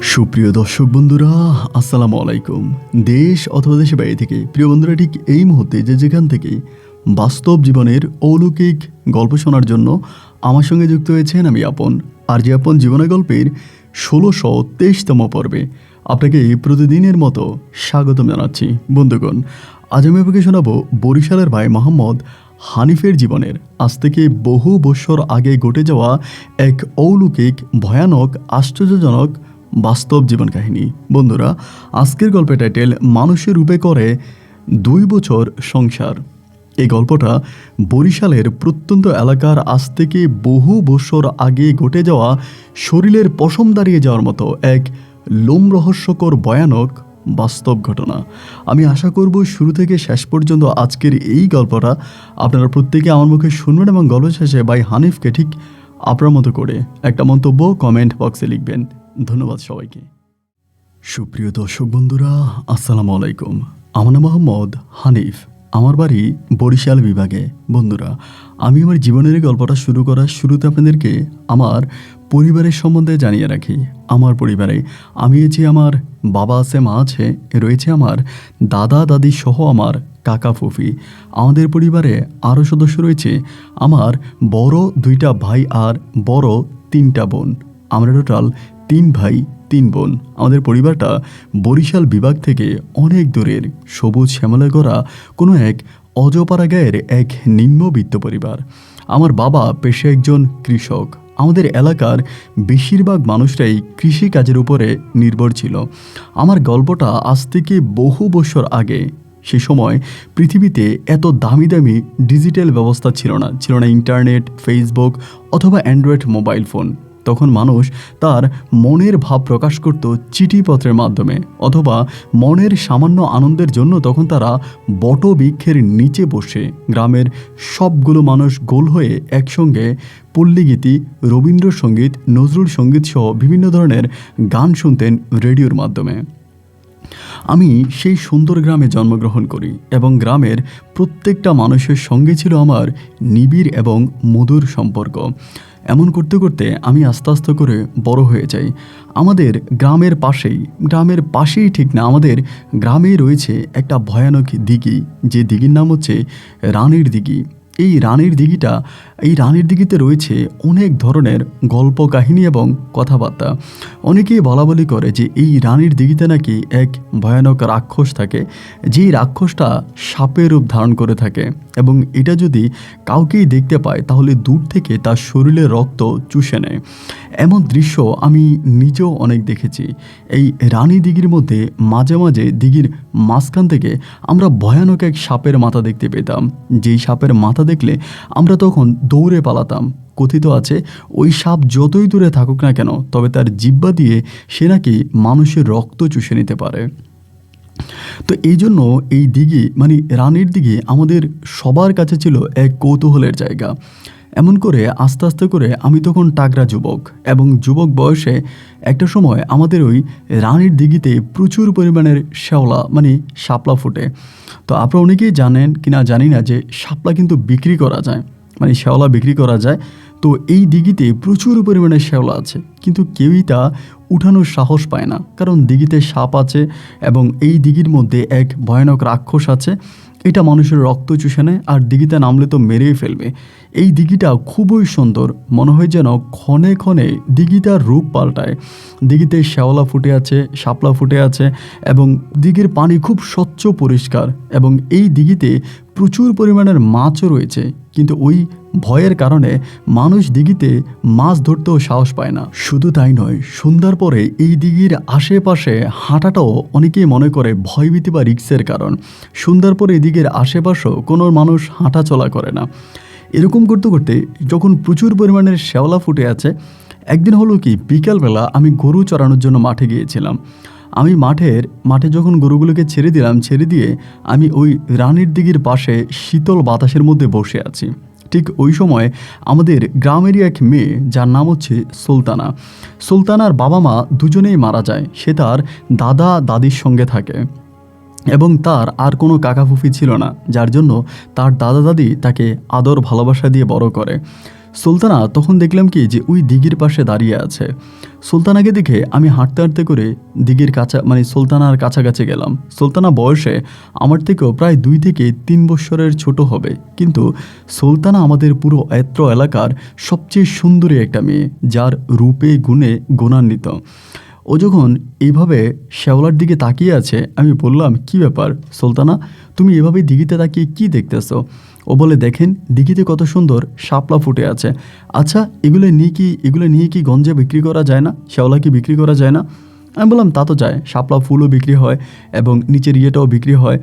সুপ্রিয় দর্শক বন্ধুরা, আসসালামু আলাইকুম। দেশ অথবা দেশের বাইরে থেকে প্রিয় বন্ধুরা, ঠিক এই মুহূর্তে যে যেখান থেকে বাস্তব জীবনের অলৌকিক গল্প শোনার জন্য আমার সঙ্গে যুক্ত হয়েছেন আমি আপন। আর যে আপন জীবনের গল্পের ১৬২৩তম পর্বে আপনাকে প্রতিদিনের মতো স্বাগতম জানাচ্ছি। বন্ধুগণ, আজ আমি আপনাকে শোনাবো বরিশালের ভাই মোহাম্মদ হানিফের জীবনের আজ থেকে বহু বছর আগে ঘটে যাওয়া এক অলৌকিক, ভয়ানক, আশ্চর্যজনক বাস্তব জীবন কাহিনী। বন্ধুরা, আজকের গল্পের টাইটেল মানুষের রূপে করে ২ বছর সংসার। এই গল্পটা বরিশালের প্রত্যন্ত এলাকার আজ থেকে বহু বছর আগে ঘটে যাওয়া, শরীরের পশম দাঁড়িয়ে যাওয়ার মতো এক লোমরহস্যকর, ভয়ানক বাস্তব ঘটনা। আমি আশা করব শুরু থেকে শেষ পর্যন্ত আজকের এই গল্পটা আপনারা প্রত্যেকে আমার মুখে শুনবেন এবং গল্প শেষে ভাই হানিফকে ঠিক আপনার মতো করে একটা মন্তব্য কমেন্ট বক্সে লিখবেন। ধন্যবাদ সবাইকে। সুপ্রিয় দর্শক বন্ধুরা, আসসালামু আলাইকুম। আমার নাম মোহাম্মদ হানিফ, আমার বাড়ি বরিশাল বিভাগে। বন্ধুরা, আমি আমার জীবনের গল্পটা শুরু করার শুরুতে আপনাদেরকে আমার পরিবারের সম্বন্ধে জানিয়ে রাখি। আমার পরিবারে আমি আছি, আমার বাবা আছে, মা আছে, রয়েছে আমার দাদা দাদি সহ আমার কাকা ফুফি। আমাদের পরিবারে আরও সদস্য রয়েছে আমার বড় 2টা ভাই আর বড় 3টা বোন। আমরা টোটাল 3 ভাই 3 বোন। আমাদের পরিবারটা বরিশাল বিভাগ থেকে অনেক দূরের, সবুজ শ্যামলে গড়া কোনো এক অজপাড়া গায়ের এক নিম্নবিত্ত পরিবার। আমার বাবা পেশায় একজন কৃষক। আমাদের এলাকার বেশিরভাগ মানুষরাই কৃষিকাজের উপরে নির্ভর ছিল। আমার গল্পটা আজ থেকে বহু বছর আগে। সে সময় পৃথিবীতে এত দামি দামি ডিজিটাল ব্যবস্থা ছিল না ইন্টারনেট, ফেসবুক অথবা অ্যান্ড্রয়েড মোবাইল ফোন। তখন মানুষ তার মনের ভাব প্রকাশ করত চিঠিপত্রের মাধ্যমে, অথবা মনের সামান্য আনন্দের জন্য তখন তারা বটবৃক্ষের নিচে বসে গ্রামের সবগুলো মানুষ গোল হয়ে একসঙ্গে পল্লীগীতি, রবীন্দ্রসঙ্গীত, নজরুল সঙ্গীত সহ বিভিন্ন ধরনের গান শুনতেন রেডিওর মাধ্যমে। আমি সেই সুন্দর গ্রামে জন্মগ্রহণ করি এবং গ্রামের প্রত্যেকটা মানুষের সঙ্গে ছিল আমার নিবিড় এবং মধুর সম্পর্ক। এমন করতে করতে আমি আস্তে আস্তে করে বড় হয়ে যাই। আমাদের গ্রামের পাশেই ঠিক না, আমাদের গ্রামেই রয়েছে একটা ভয়ানক দিঘি, যে দিঘির নাম হচ্ছে রানীর দিঘি। এই রানীর দিঘিতে রয়েছে অনেক ধরনের গল্প, কাহিনী এবং কথাবার্তা। অনেকেই বলা বলি করে যে এই রানীর দিঘিতে নাকি এক ভয়ানক রাক্ষস থাকে, যেই রাক্ষসটা সাপের রূপ ধারণ করে থাকে এবং এটা যদি কাউকেই দেখতে পায় তাহলে দূর থেকে তার শরীরে রক্ত চুষে নেয়। এমন দৃশ্য আমি নিজেও অনেক দেখেছি। এই রানী দিঘির মধ্যে মাঝে মাঝে দিঘির মাঝখান থেকে আমরা ভয়ানক এক সাপের মাথা দেখতে পেতাম। যেই সাপের মাথা দেখলে আমরা তখন দৌড়ে পালাতাম। কথিত আছে ওই সাপ যতই দূরে থাকুক না কেন, তবে তার জিহ্বা দিয়ে সে নাকি মানুষের রক্ত চুষে নিতে পারে। তো এই জন্য এই দিঘি রানীর দিঘি আমাদের সবার কাছে ছিল এক কৌতূহলের জায়গা। এমন করে আস্তে আস্তে করে আমি তখন টাকরা যুবক, এবং যুবক বয়সে একটা সময় আমাদের ওই রানীর দিঘিতে প্রচুর পরিমাণের শাপলা ফোটে। তো আপনারা অনেকেই জানেন কিনা জানি না যে শাপলা কিন্তু বিক্রি করা যায়, শ্যাওলা বিক্রি করা যায়। তো এই দিঘিতে প্রচুর পরিমাণে শ্যাওলা আছে, কিন্তু কেউই তা উঠানোর সাহস পায় না, কারণ দিঘিতে সাপ আছে এবং এই দিঘির মধ্যে এক ভয়ানক রাক্ষস আছে। এটা মানুষের রক্ত চুষে নেয় আর দিঘিতে নামলে তো মেরেই ফেলবে। এই দিঘিটা খুবই সুন্দর, মনে হয় যেন ক্ষণে ক্ষণে দিঘিটার রূপ পাল্টায়। দিঘিতে শ্যাওলা ফুটে আছে, শাপলা ফুটে আছে এবং দিঘির পানি খুব স্বচ্ছ পরিষ্কার, এবং এই দিঘিতে প্রচুর পরিমাণের মাছও রয়েছে। কিন্তু ওই ভয়ের কারণে মানুষ দিঘিতে মাছ ধরতেও সাহস পায় না। শুধু তাই নয়, সন্ধ্যার পরে এই দিঘির আশেপাশে হাঁটাটাও অনেকেই মনে করে ভয়ভীতি বা রিস্কের কারণ। সন্ধ্যার পরে এই দিঘির আশেপাশেও কোনো মানুষ হাঁটা চলা করে না। এরকম করতে করতে যখন প্রচুর পরিমাণের শ্যাওলা ফুটে আছে, একদিন হলো কি, বিকালবেলা আমি গরু চড়ানোর জন্য মাঠে গিয়েছিলাম। আমি মাঠে যখন গরুগুলোকে ছেড়ে দিয়ে আমি ওই রানীর দিঘির পাশে শীতল বাতাসের মধ্যে বসে আছি। ঠিক ওই সময় আমাদের গ্রামেরই এক মেয়ে, যার নাম হচ্ছে সুলতানার বাবা মা দুজনেই মারা যায়। সে তার দাদা দাদির সঙ্গে থাকে এবং তার আর কোনো কাকা ফুফি ছিল না, যার জন্য তার দাদা দাদি তাকে আদর ভালোবাসা দিয়ে বড় করে। সুলতানা তখন দেখলাম কি যে ওই দিঘির পাশে দাঁড়িয়ে আছে। সুলতানাকে দেখে আমি হাঁটতে হাঁটতে করে দিঘির সুলতানার কাছাকাছি গেলাম। সুলতানা বয়সে আমার থেকেও প্রায় 2 থেকে 3 বছরের ছোট হবে, কিন্তু সুলতানা আমাদের পুরো এত্র এলাকার সবচেয়ে সুন্দরী একটা মেয়ে, যার রূপে গুণে গুণান্বিত। ও যখন এইভাবে শ্যাওলার দিকে তাকিয়ে আছে, আমি বললাম, কি ব্যাপার সুলতানা, তুমি এভাবে দিঘিতে তাকিয়ে কি দেখতেছো? ও বলে, দেখেন দিঘিতে কত সুন্দর শাপলা ফুটে আছে। আচ্ছা, এগুলো নিয়ে কি গঞ্জে বিক্রি করা যায় না? শ্যাওলা কি বিক্রি করা যায় না? আমি বললাম, তা তো যায়, শাপলা ফুলও বিক্রি হয় এবং নিচের ইয়েটাও বিক্রি হয়,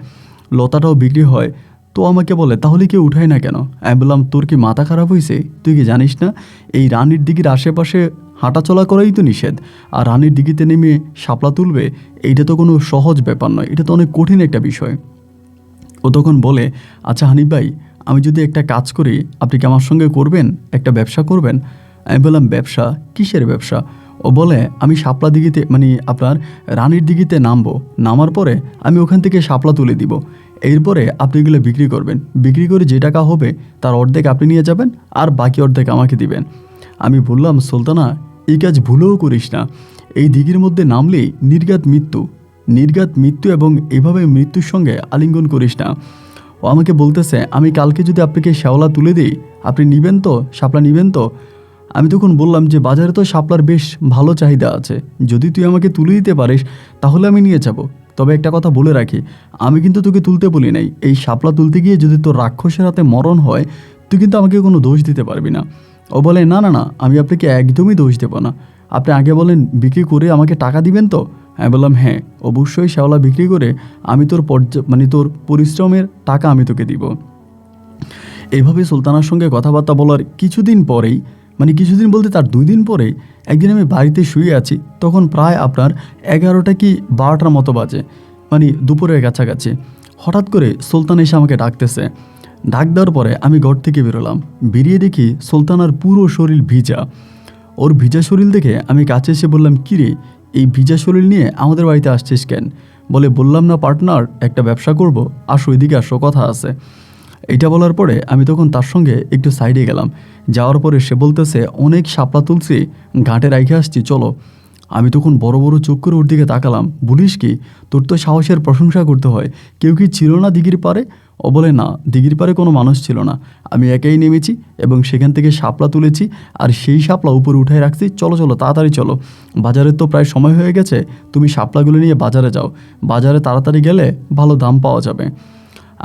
লতাটাও বিক্রি হয়। তো আমাকে বলে, তাহলে কেউ উঠায় না কেন? আমি বললাম, তোর কি মাথা খারাপ হয়েছে? তুই কি জানিস না এই রানীর দিঘির আশেপাশে হাঁটাচলা করাই তো নিষেধ, আর রানীর দিঘিতে নেমে শাপলা তুলবে, এইটা তো কোনো সহজ ব্যাপার নয়, এটা তো অনেক কঠিন একটা বিষয়। ও তখন বলে, আচ্ছা হানিফ ভাই, আমি যদি একটা কাজ করি, আপনি কি আমার সঙ্গে করবেন, একটা ব্যবসা করবেন? আমি বললাম, ব্যবসা? কিসের ব্যবসা? ও বলে, আমি শাপলা দিঘিতে আপনার রানীর দিঘিতে নামবো, নামার পরে আমি ওখান থেকে শাপলা তুলে দিব, এরপরে আপনি এগুলো বিক্রি করবেন, বিক্রি করে যে টাকা হবে তার অর্ধেক আপনি নিয়ে যাবেন আর বাকি অর্ধেক আমাকে দিবেন। আমি বললাম, সুলতানা, এই কাজ ভুলেও করিস না, এই দিঘির মধ্যে নামলেই নির্ঘাত মৃত্যু এবং এভাবে মৃত্যুর সঙ্গে আলিঙ্গন করিস না। ও আমাকে বলতেছে, আমি কালকে যদি আপনাকে শ্যাওলা তুলে দিই, আপনি নেবেন তো, শাপলা নেবেন তো? আমি তখন বললাম যে বাজারে তো শাপলার বেশ ভালো চাহিদা আছে, যদি তুই আমাকে তুলে দিতে পারিস তাহলে আমি নিয়ে যাব। তবে একটা কথা বলে রাখি, আমি কিন্তু তোকে তুলতে বলি নাই, এই শাপলা তুলতে গিয়ে যদি তোর রাক্ষসের হাতে মরণ হয়, তুই কিন্তু আমাকে কোনো দোষ দিতে পারবি না। ও বলে, না না না, আমি আপনাকে একদমই দোষ দেব না, আপনি আগে বলেন বিক্রি করে আমাকে টাকা দিবেন তো? আমি বললাম, হ্যাঁ অবশ্যই, শ্যাওলা বিক্রি করে আমি তোর পরিশ্রমের টাকা আমি তোকে দিব। এইভাবে সুলতানার সঙ্গে কথাবার্তা বলার কিছুদিন পরেই, কিছুদিন বলতে তার 2 দিন পরেই, একদিন আমি বাড়িতে শুয়ে আছি, তখন প্রায় আপনার 11টা কি 12টার মতো বাজে, দুপুরের কাছাকাছি। হঠাৎ করে সুলতান এসে আমাকে ডাকতেছে। ডাক দেওয়ার পরে আমি ঘর থেকে বেরোলাম, বেরিয়ে দেখি সুলতানার পুরো শরীর ভিজা। ওর ভিজা শরীর দেখে আমি কাছে এসে বললাম, কিরে, এই ভিজা শরীর নিয়ে আমাদের বাড়িতে আসছিস কেন? বললাম না পার্টনার, একটা ব্যবসা করব, আসো এদিকে আসো, কথা আছে। এটা বলার পরে আমি তখন তার সঙ্গে একটু সাইডে গেলাম। যাওয়ার পরে সে বলতেছে, অনেক শাপলা তুলছি, ঘাটে রাইখে আসছি, চলো। আমি তখন বড় বড় চোখ করে ওর দিকে তাকালাম। বলিস কি, তোর তো সাহসের প্রশংসা করতে হয়, কেউ কি ছিল না দিঘির পাড়ে? ও বলে, না, দিঘির পাড়ে কোনো মানুষ ছিল না, আমি একাই নেমেছি এবং সেখান থেকে শাপলা তুলেছি, আর সেই শাপলা উপরে উঠায় রাখছি। চলো চলো, তাড়াতাড়ি চলো, বাজারের তো প্রায় সময় হয়ে গেছে, তুমি শাপলাগুলো নিয়ে বাজারে যাও, বাজারে তাড়াতাড়ি গেলে ভালো দাম পাওয়া যাবে।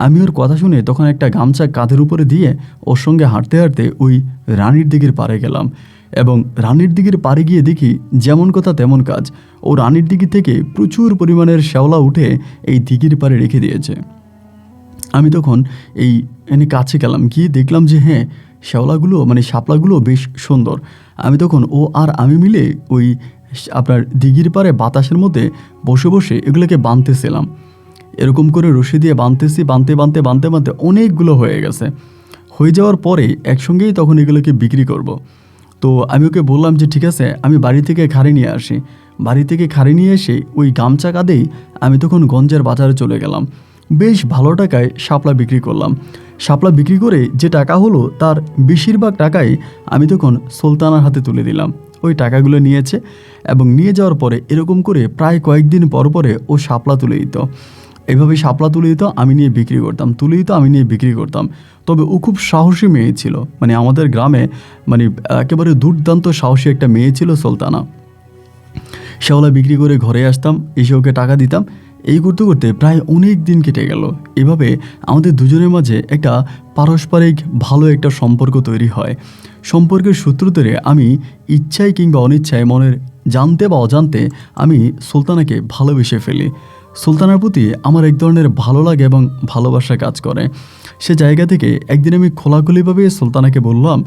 আমি ওর কথা শুনে তখন একটা গামছা কাঁধের উপরে দিয়ে ওর সঙ্গে হাঁটতে হাঁটতে ওই রানীর দিঘির পাড়ে গেলাম, এবং রানীর দিঘির পাড়ে গিয়ে দেখি যেমন কথা তেমন কাজ, ও রানীর দিঘি থেকে প্রচুর পরিমাণের শ্যাওলা উঠে এই দিঘির পাড়ে রেখে দিয়েছে। আমি তখন এনে কাছে গেলাম, গিয়ে দেখলাম যে হ্যাঁ, শ্যাওলাগুলো শাপলাগুলো বেশ সুন্দর। আমি তখন ও আর আমি মিলে ওই আপনার দিঘির পাড়ে বাতাসের মধ্যে বসে বসে এগুলোকে বাঁধতেছিলাম। এরকম করে রশি দিয়ে বাঁধতেছি, বাঁধতে অনেকগুলো হয়ে গেছে। হয়ে যাওয়ার পরে একসঙ্গেই তখন এগুলোকে বিক্রি করব। তো আমি ওকে বললাম যে ঠিক আছে, আমি বাড়ি থেকে খাড়ি নিয়ে আসি। বাড়ি থেকে খাড়ি নিয়ে এসে ওই গামছা কাঁধেই আমি তখন গঞ্জের বাজারে চলে গেলাম। বেশ ভালো টাকায় শাপলা বিক্রি করলাম। শাপলা বিক্রি করে যে টাকা হলো তার বেশিরভাগ টাকাই আমি তখন সুলতানার হাতে তুলে দিলাম। ওই টাকাগুলো নিয়েছে এবং নিয়ে যাওয়ার পরে এরকম করে প্রায় কয়েকদিন পর পরে ও শাপলা তুলে দিত। এইভাবে শাপলা তুলে দিত, আমি নিয়ে বিক্রি করতাম, তুলে দিত, আমি নিয়ে বিক্রি করতাম। তবে ও খুব সাহসী মেয়ে ছিল, আমাদের গ্রামে একেবারে দুর্দান্ত সাহসী একটা মেয়ে ছিল সুলতানা। শ্যাওলা বিক্রি করে ঘরে আসতাম, এসে ওকে টাকা দিতাম। এই করতে করতে প্রায় অনেক দিন কেটে গেল। এভাবে আমাদের দুজনের মাঝে একটা পারস্পরিক ভালো একটা সম্পর্ক তৈরি হয়। সম্পর্কের সূত্র ধরে আমি ইচ্ছায় কিংবা অনিচ্ছায়, মনের জানতে বা অজান্তে, আমি সুলতানাকে ভালোবেসে ফেলি। সুলতানার প্রতি আমার এক ধরনের ভালো লাগে এবং ভালোবাসা কাজ করে। সে জায়গা থেকে একদিন আমি খোলাখুলিভাবে সুলতানাকে বললাম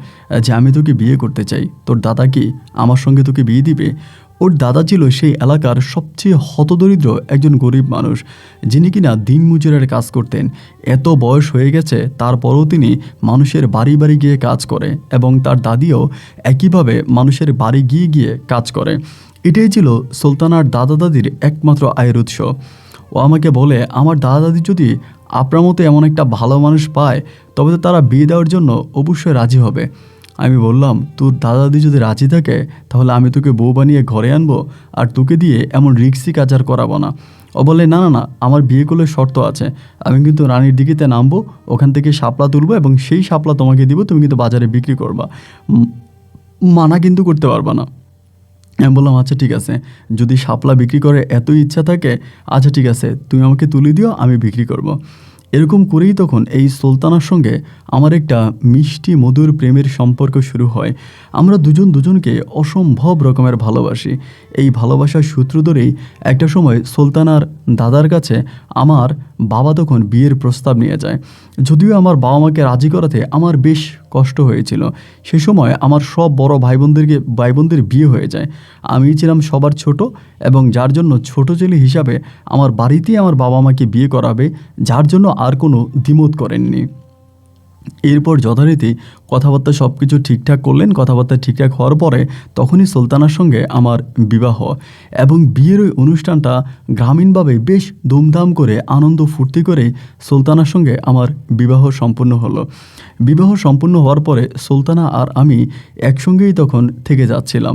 যে আমি তোকে বিয়ে করতে চাই, তোর দাদা কি আমার সঙ্গে তোকে বিয়ে দিবে? ওর দাদা ছিল সেই এলাকার সবচেয়ে হতদরিদ্র একজন গরিব মানুষ, যিনি কিনা দিনমজুরের কাজ করতেন। এত বয়স হয়ে গেছে, তারপরেও তিনি মানুষের বাড়ি বাড়ি গিয়ে কাজ করে, এবং তার দাদিও একইভাবে মানুষের বাড়ি গিয়ে গিয়ে কাজ করে। এটাই ছিল সুলতানার দাদা দাদির একমাত্র আয়ের উৎস। ও আমাকে বলে, আমার দাদা দাদি যদি আপনার মতো এমন একটা ভালো মানুষ পায়, তবে তো তারা বিয়ে দেওয়ার জন্য অবশ্যই রাজি হবে। আমি বললাম, তোর দাদা দাদি যদি রাজি থাকে তাহলে আমি তোকে বউ বানিয়ে ঘরে আনবো, আর তোকে দিয়ে এমন রিক্সি কাজ আর করাবো না। ও বলে, না না না, আমার বিয়ে করলে শর্ত আছে, আমি কিন্তু রানীর দিঘিতে নামবো, ওখান থেকে শাপলা তুলবো এবং সেই শাপলা তোমাকে দিব, তুমি কিন্তু বাজারে বিক্রি করবা, মানা কিন্তু করতে পারবা না। আমি বললাম, আচ্ছা ঠিক আছে, যদি শাপলা বিক্রি করে এতই ইচ্ছা থাকে, আচ্ছা ঠিক আছে, তুমি আমাকে তুলে দিও, আমি বিক্রি করব। এরকম করেই তখন এই সুলতানার সঙ্গে আমার একটা মিষ্টি মধুর প্রেমের সম্পর্ক শুরু হয়। আমরা দুজন দুজনকে অসম্ভব রকমের ভালোবাসি। এই ভালোবাসার সূত্র ধরেই একটা সময় সুলতানার দাদার কাছে আমার বাবা তখন বিয়ের প্রস্তাব নিয়ে যায়। যদিও আমার বাবা মাকে রাজি করাতে আমার বেশ কষ্ট হয়েছিল। সে সময় আমার সব বড় ভাই বোনদের বিয়ে হয়ে যায়। আমি ছিলাম সবার ছোট, এবং যার জন্য ছোট ছেলে হিসাবে আমার বাড়িতেই আমার বাবা মাকে বিয়ে করাবে, যার জন্য আর কোনো দ্বিমত করেননি। এরপর যথারীতি কথাবার্তা সব কিছু ঠিকঠাক করলেন। কথাবার্তা ঠিকঠাক হওয়ার পরে তখনই সুলতানার সঙ্গে আমার বিবাহ, এবং বিয়ের ওই অনুষ্ঠানটা গ্রামীণভাবে বেশ ধুমধাম করে আনন্দ ফুর্তি করে সুলতানার সঙ্গে আমার বিবাহ সম্পূর্ণ হলো। বিবাহ সম্পূর্ণ হওয়ার পরে সুলতানা আর আমি একসঙ্গেই তখন থেকে যাচ্ছিলাম,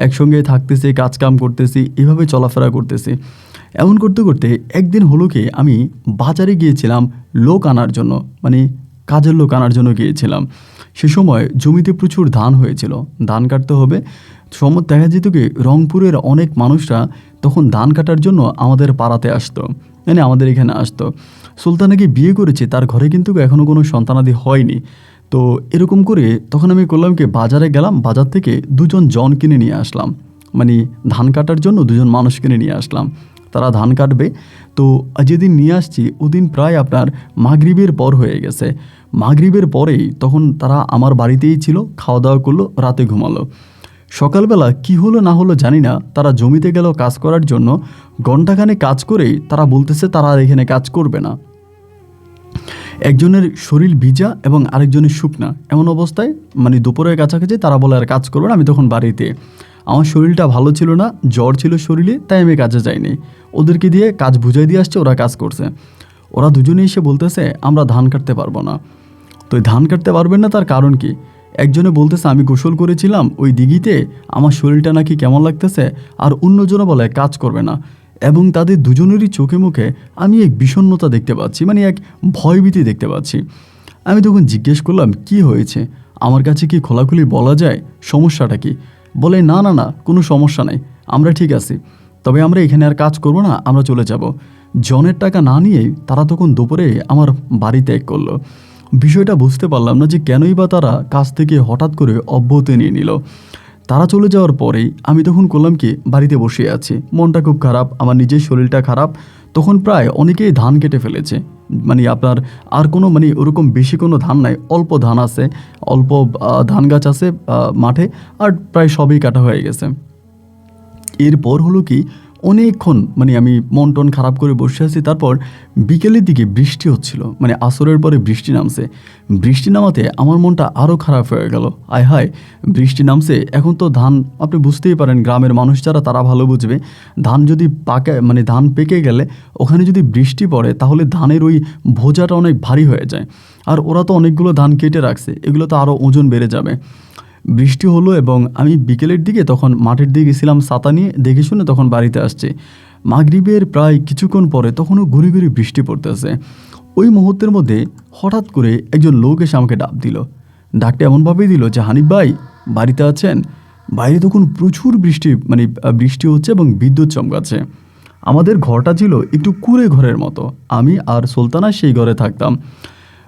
একসঙ্গেই থাকতেছি, কাজকাম করতেছি, এভাবে চলাফেরা করতেছি। এমন করতে করতে একদিন হলো কি, আমি বাজারে গিয়েছিলাম লোক আনার জন্য, মানে কাজের লোক আনার জন্য গিয়েছিলাম। সে সময় জমিতে প্রচুর ধান হয়েছিল, ধান কাটতে হবে। দেখা যেত কি, রংপুরের অনেক মানুষরা তখন ধান কাটার জন্য আমাদের পাড়াতে আসতো, মানে আমাদের এখানে আসতো। সুলতানাকে বিয়ে করেছে, তার ঘরে কিন্তু এখনও কোনো সন্তানাদি হয়নি। তো এরকম করে তখন আমি করলাম কি, বাজারে গেলাম, বাজার থেকে দুজন জন কিনে নিয়ে আসলাম, মানে ধান কাটার জন্য দুজন মানুষ কিনে নিয়ে আসলাম, তারা ধান কাটবে। তো যেদিন নিয়ে আসছি ওদিন প্রায় আপনার মাগরিবের পর হয়ে গেছে। মাগরিবের পরেই তখন তারা আমার বাড়িতেই ছিল, খাওয়া দাওয়া করলো, রাতে ঘুমালো। সকালবেলা কি হলো না হলো জানি না, তারা জমিতে গেল কাজ করার জন্য। ঘণ্টাখানে কাজ করেই তারা বলতেছে তারা আর এখানে কাজ করবে না। একজনের শরীর ভিজা এবং আরেকজনের শুকনা, এমন অবস্থায় মানে দুপুরের কাছাকাছি তারা বলে আর কাজ করবে না। আমি তখন বাড়িতে, আমার শরীরটা ভালো ছিল না, জ্বর ছিল শরীরে, তাই আমি কাজে যাইনি। ওদেরকে দিয়ে কাজ বুঝাই দিয়ে আসছে, ওরা কাজ করছে। ওরা দুজনে এসে বলতেছে আমরা ধান কাটতে পারবো না। তো ধান কাটতে পারবেন না, তার কারণ কি? একজনে বলতেছে আমি গোসল করেছিলাম ওই দিঘিতে, আমার শরীরটা নাকি কেমন লাগতেছে, আর অন্যজনে বলে কাজ করবে না। এবং তাদের দুজনেরই চোখে মুখে আমি এক বিষণ্ণতা দেখতে পাচ্ছি, মানে এক ভয়ভীতি দেখতে পাচ্ছি। আমি তখন জিজ্ঞেস করলাম কি হয়েছে, আমার কাছে কি খোলাখুলি বলা যায়, সমস্যাটা কি? বলে না না না, কোনো সমস্যা নেই, আমরা ঠিক আছি, তবে আমরা এখানে আর কাজ করব না, আমরা চলে যাব। জনের টাকা না নিয়েই তারা তখন দুপুরে আমার বাড়ি ত্যাগ করলো। বিষয়টা বুঝতে পারলাম না যে কেনই বা তারা কাজ থেকে হঠাৎ করে অব্যাহতি নিয়ে নিল। তারা চলে যাওয়ার পরেই আমি তখন করলাম কি, বাড়িতে বসে আছি, মনটা খুব খারাপ, আমার নিজের শরীরটা খারাপ। তখন প্রায় অনেকেই ধান কেটে ফেলেছে, মানে আপনার আর কোনো মানে ওরকম বেশি কোনো ধান নাই, অল্প ধান আছে, অল্প ধান গাছ আছে মাঠে, আর প্রায় সবই কাটা হয়ে গেছে। এরপর হলো কি, অনেকক্ষণ মানে আমি মন টন খারাপ করে বসে আছি। তারপর বিকেলের দিকে বৃষ্টি হচ্ছিল, মানে আসরের পরে বৃষ্টি নামছে। বৃষ্টি নামাতে আমার মনটা আরও খারাপ হয়ে গেল। আয় হায়, বৃষ্টি নামছে, এখন তো ধান, আপনি বুঝতেই পারেন গ্রামের মানুষ যারা তারা ভালো বুঝবে, ধান যদি পাকে মানে ধান পেকে গেলে ওখানে যদি বৃষ্টি পড়ে তাহলে ধানের ওই ভোজাটা অনেক ভারী হয়ে যায়। আর ওরা তো অনেকগুলো ধান কেটে রাখছে, এগুলো তো আরও ওজন বেড়ে যাবে। বৃষ্টি হলো এবং আমি বিকেলের দিকে তখন মাঠের দিকে গেছিলাম ছাতা নিয়ে, দেখে শুনে তখন বাড়িতে আসছি। মাগরিবের প্রায় কিছুক্ষণ পরে তখনও ঘুরি ঘুরি বৃষ্টি পড়তেছে। ওই মুহূর্তের মধ্যে হঠাৎ করে একজন লোক এসে আমাকে ডাক দিল। ডাকটা এমনভাবেই দিল যে হানিফ ভাই বাড়িতে আছেন? বাইরে তখন প্রচুর বৃষ্টি, মানে বৃষ্টি হচ্ছে এবং বিদ্যুৎ চমকাচ্ছে। আমাদের ঘরটা ছিল একটু কুঁড়ে ঘরের মতো, আমি আর সুলতানা সেই ঘরে থাকতাম।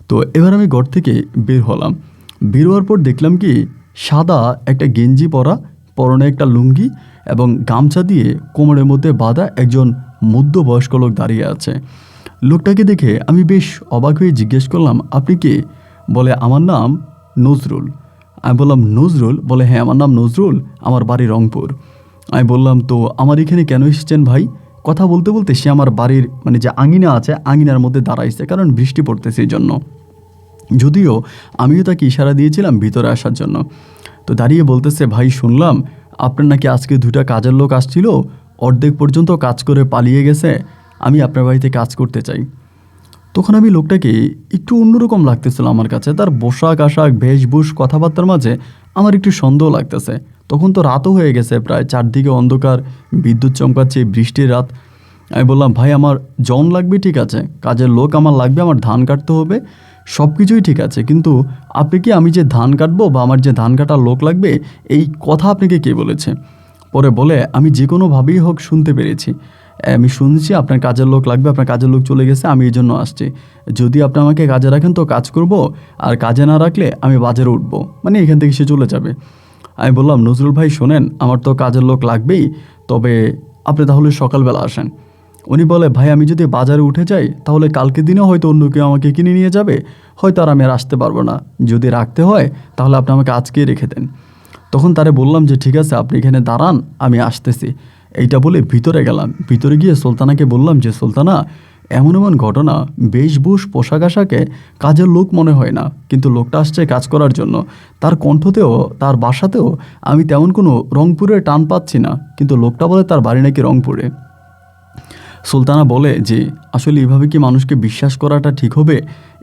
তো এবার আমি ঘর থেকে বের হলাম। বের হওয়ার পর দেখলাম কি, সাদা একটা গেঞ্জি পরা, পরনে একটা লুঙ্গি এবং গামছা দিয়ে কোমরের মধ্যে বাঁধা একজন মধ্যবয়স্ক লোক দাঁড়িয়ে আছে। লোকটাকে দেখে আমি বেশ অবাক হয়ে জিজ্ঞেস করলাম, আপনি কে? বলে আমার নাম নজরুল। আমি বললাম নজরুল? বলে হ্যাঁ আমার নাম নজরুল, আমার বাড়ি রংপুর। আমি বললাম তো আমার এখানে কেন এসেছেন ভাই? কথা বলতে বলতে সে আমার বাড়ির মানে যে আঙিনা আছে আঙিনার মধ্যে দাঁড়াইছে, কারণ বৃষ্টি পড়তেছে এই জন্য। যদিও আমিও তাকে ইশারা দিয়েছিলাম ভিতরে আসার জন্য। তো দাঁড়িয়ে বলতেছে, ভাই শুনলাম আপনার নাকি আজকে 2টা কাজের লোক আসছিল, অর্ধেক পর্যন্ত কাজ করে পালিয়ে গেছে, আমি আপনার বাড়িতে কাজ করতে চাই। তখন আমি লোকটাকে একটু অন্যরকম লাগতেছিল আমার কাছে। তার পোশাক আশাক বেশভূষ কথাবার্তার মাঝে আমার একটু সন্দেহ লাগতেছে। তখন তো রাতও হয়ে গেছে প্রায়, চারদিকে অন্ধকার, বিদ্যুৎ চমকাচ্ছে, বৃষ্টির রাত। আমি বললাম, ভাই আমার জন লাগবে ঠিক আছে, কাজের লোক আমার লাগবে, আমার ধান কাটতে হবে, সব কিছুই ঠিক আছে, কিন্তু আপনি কি আমি যে ধান কাটবো বা আমার যে ধান কাটার লোক লাগবে এই কথা আপনাকে কে বলেছে? পরে বলে, আমি যে কোনোভাবেই হোক শুনতে পেরেছি, আমি শুনছি আপনার কাজের লোক লাগবে, আপনার কাজের লোক চলে গেছে, আমি এই জন্য আসছি। যদি আপনি আমাকে কাজে রাখেন তো কাজ করব, আর কাজে না রাখলে আমি বাজারে উঠবো, মানে এখান থেকে সে চলে যাবে। আমি বললাম, নজরুল ভাই শোনেন, আমার তো কাজের লোক লাগবেই, তবে আপনি তাহলে সকালবেলা আসেন। উনি বলে, ভাই আমি যদি বাজারে উঠে যাই তাহলে কালকে দিনে হয়তো অন্য কেউ আমাকে কিনে নিয়ে যাবে, হয়তো আর আমি আর আসতে পারবো না, যদি রাখতে হয় তাহলে আপনি আমাকে আজকেই রেখে দেন। তখন তারে বললাম যে ঠিক আছে, আপনি এখানে দাঁড়ান, আমি আসতেছি। এইটা বলে ভিতরে গেলাম। ভিতরে গিয়ে সুলতানাকে বললাম যে সুলতানা, এমন এমন ঘটনা, বেশভূষ পোশাক আশাকে কাজের লোক মনে হয় না, কিন্তু লোকটা আসছে কাজ করার জন্য। তার কণ্ঠতেও তার বাসাতেও আমি তেমন কোনো রংপুরের টান পাচ্ছি না, কিন্তু লোকটা বলে তার বাড়ি নাকি রংপুরে। সুলতানা বলে যে আসলে এভাবে কি মানুষকে বিশ্বাস করাটা ঠিক হবে?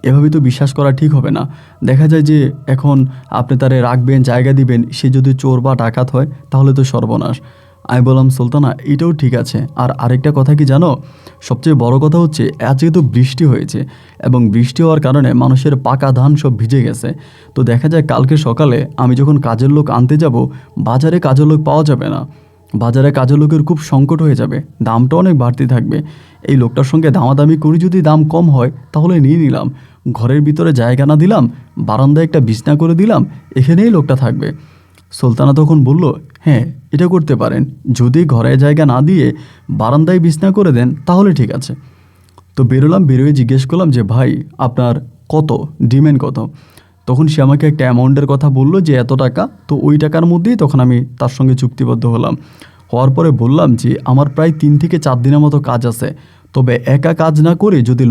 এভাবে তো বিশ্বাস করা ঠিক হবে না। দেখা যায় যে এখন আপনি তারে রাখবেন, জায়গা দিবেন, সে যদি চোর বা ডাকাত হয় তাহলে তো সর্বনাশ। আমি বললাম, সুলতানা এটাও ঠিক আছে, আর আরেকটা কথা কি জানো, সবচেয়ে বড় কথা হচ্ছে আজকে তো বৃষ্টি হয়েছে, এবং বৃষ্টি হওয়ার কারণে মানুষের পাকা ধান সব ভিজে গেছে। তো দেখা যায় কালকে সকালে আমি যখন কাজের লোক আনতে যাব, বাজারে কাজের লোক পাওয়া যাবে না, বাজারে কাজের লোকের খুব সংকট হয়ে যাবে, দামটা অনেক বাড়তি থাকবে। এই লোকটার সঙ্গে দামাদামি করে যদি দাম কম হয় তাহলে নিয়ে নিলাম, ঘরের ভিতরে জায়গা না দিলাম, বারান্দায় একটা বিছনা করে দিলাম, এখানেই লোকটা থাকবে। সুলতানা তখন বলল, হ্যাঁ এটা করতে পারেন, যদি ঘরে জায়গা না দিয়ে বারান্দায় বিছনা করে দেন তাহলে ঠিক আছে। তো বেরোলাম, বেরোয় জিজ্ঞেস করলাম যে ভাই আপনার কত ডিমেন্ড কত? তখন সে আমাকে একটা অ্যামাউন্টের কথা বললো যে এত টাকা। তো ওই টাকার মধ্যেই তখন আমি তার সঙ্গে চুক্তিবদ্ধ হলাম। হওয়ার পরে বললাম যে আমার প্রায় 3 থেকে 4 দিনের মতো কাজ আছে, তবে একা কাজ না করে যদি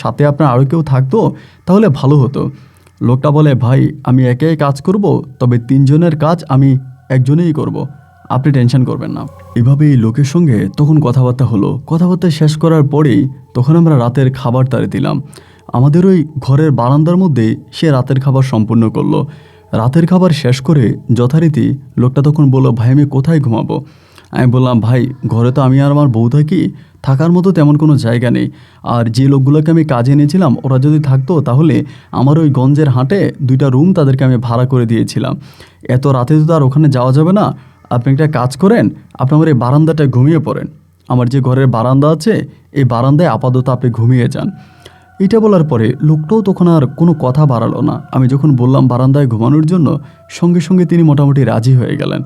সাথে আপনার আরও কেউ থাকতো তাহলে ভালো হতো। লোকটা বলে, ভাই আমি একাই কাজ করব, তবে 3 জনের কাজ আমি একজনেই করব, আপনি টেনশন করবেন না। এভাবে এই লোকের সঙ্গে তখন কথাবার্তা হলো। কথাবার্তা শেষ করার পরেই তখন আমরা রাতের খাবার তাড়ে দিলাম। আমাদের ওই ঘরের বারান্দার মধ্যে সে রাতের খাবার সম্পূর্ণ করলো। রাতের খাবার শেষ করে যথারীতি লোকটা তখন বলল, ভাই আমি কোথায় ঘুমাবো? আমি বললাম, ভাই ঘরে তো আমি আর আমার বউ থাকি, থাকার মতো তেমন কোনো জায়গা নেই, আর যে লোকগুলোকে আমি কাজে এনেছিলাম ওরা যদি থাকতো তাহলে আমার ওই গঞ্জের হাটে 2টা রুম তাদেরকে আমি ভাড়া করে দিয়েছিলাম, এত রাতে তো আর ওখানে যাওয়া যাবে না। আপনি একটা কাজ করেন, আপনি আমার এই বারান্দাটায় ঘুমিয়ে পড়েন, আমার যে ঘরের বারান্দা আছে এই বারান্দায় আপাতত আপনি ঘুমিয়ে যান। এটা বলার পরে লোকটাও তখন আর কোনো কথা বাড়ালো না। আমি যখন বললাম বারান্দায় ঘুমানোর জন্য, সঙ্গে সঙ্গে তিনি মোটামুটি রাজি হয়ে গেলেন।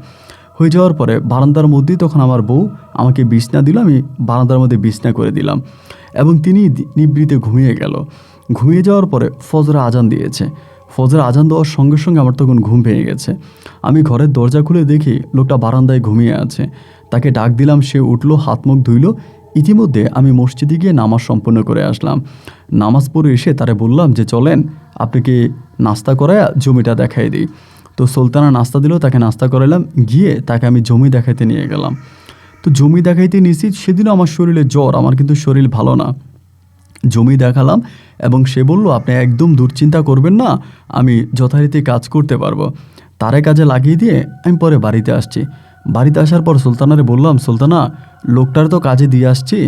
হয়ে যাওয়ার পরে বারান্দার মধ্যেই তখন আমার বউ আমাকে বিছনা দিল, আমি বারান্দার মধ্যে বিছনা করে দিলাম, এবং তিনি নিবৃতে ঘুমিয়ে গেল। ঘুমিয়ে যাওয়ার পরে ফজরে আজান দিয়েছে। ফজরে আজান দেওয়ার সঙ্গে সঙ্গে আমার তখন ঘুম ভেঙে গেছে। আমি ঘরের দরজা খুলে দেখি লোকটা বারান্দায় ঘুমিয়ে আছে। তাকে ডাক দিলাম, সে উঠলো, হাত মুখ ধুইল। ইতিমধ্যে আমি মসজিদে গিয়ে নামাজ সম্পন্ন করে আসলাম। নামাজ পড়ে এসে তারে বললাম যে চলেন আপনাকে নাস্তা করায় জমিটা দেখাই দিই। তো সুলতানা নাস্তা দিল, তাকে নাস্তা করালাম, গিয়ে তাকে আমি জমি দেখাইতে নিয়ে গেলাম। তো জমি দেখাইতে নিয়েছি, সেদিনও আমার শরীরে জ্বর, আমার কিন্তু শরীর ভালো না। জমি দেখালাম এবং সে বলল, আপনি একদম দুশ্চিন্তা করবেন না, আমি যথারীতি কাজ করতে পারবো। তারে কাজে লাগিয়ে দিয়ে আমি পরে বাড়িতে আসছি। বাড়িতে আসার পর সুলতানারে বললাম, সুলতানা লোকটার তো কাজে দিয়ে আসছি,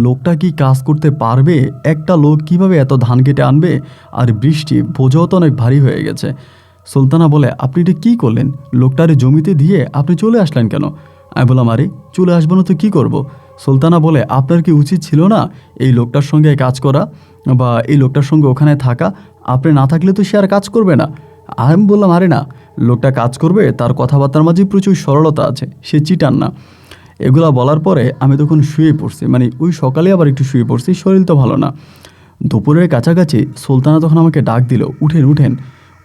লোকটা কি কাজ করতে পারবে? একটা লোক কিভাবে এত ধান কেটে আনবে? আর বৃষ্টি, বোঝাও তো অনেক ভারী হয়ে গেছে। সুলতানা বলে, আপনি এটা কী করলেন? লোকটারে জমিতে দিয়ে আপনি চলে আসলেন কেন? আমি বললাম, আরে চলে আসবো না তো কী করবো? সুলতানা বলে, আপনার কি উচিত ছিল না এই লোকটার সঙ্গে কাজ করা বা এই লোকটার সঙ্গে ওখানে থাকা? আপনি না থাকলে তো সে আর কাজ করবে না। আমি বললাম, আরে না, লোকটা কাজ করবে, তার কথাবার্তার মাঝে প্রচুর সরলতা আছে, সে চিটান না। এগুলা বলার পরে আমি তখন শুয়ে পড়ছি, মানে ওই সকালে আবার একটু শুয়ে পড়ছি, শরীর তো ভালো না। দুপুরের কাছাকাছি সুলতানা তখন আমাকে ডাক দিল, উঠেন উঠেন।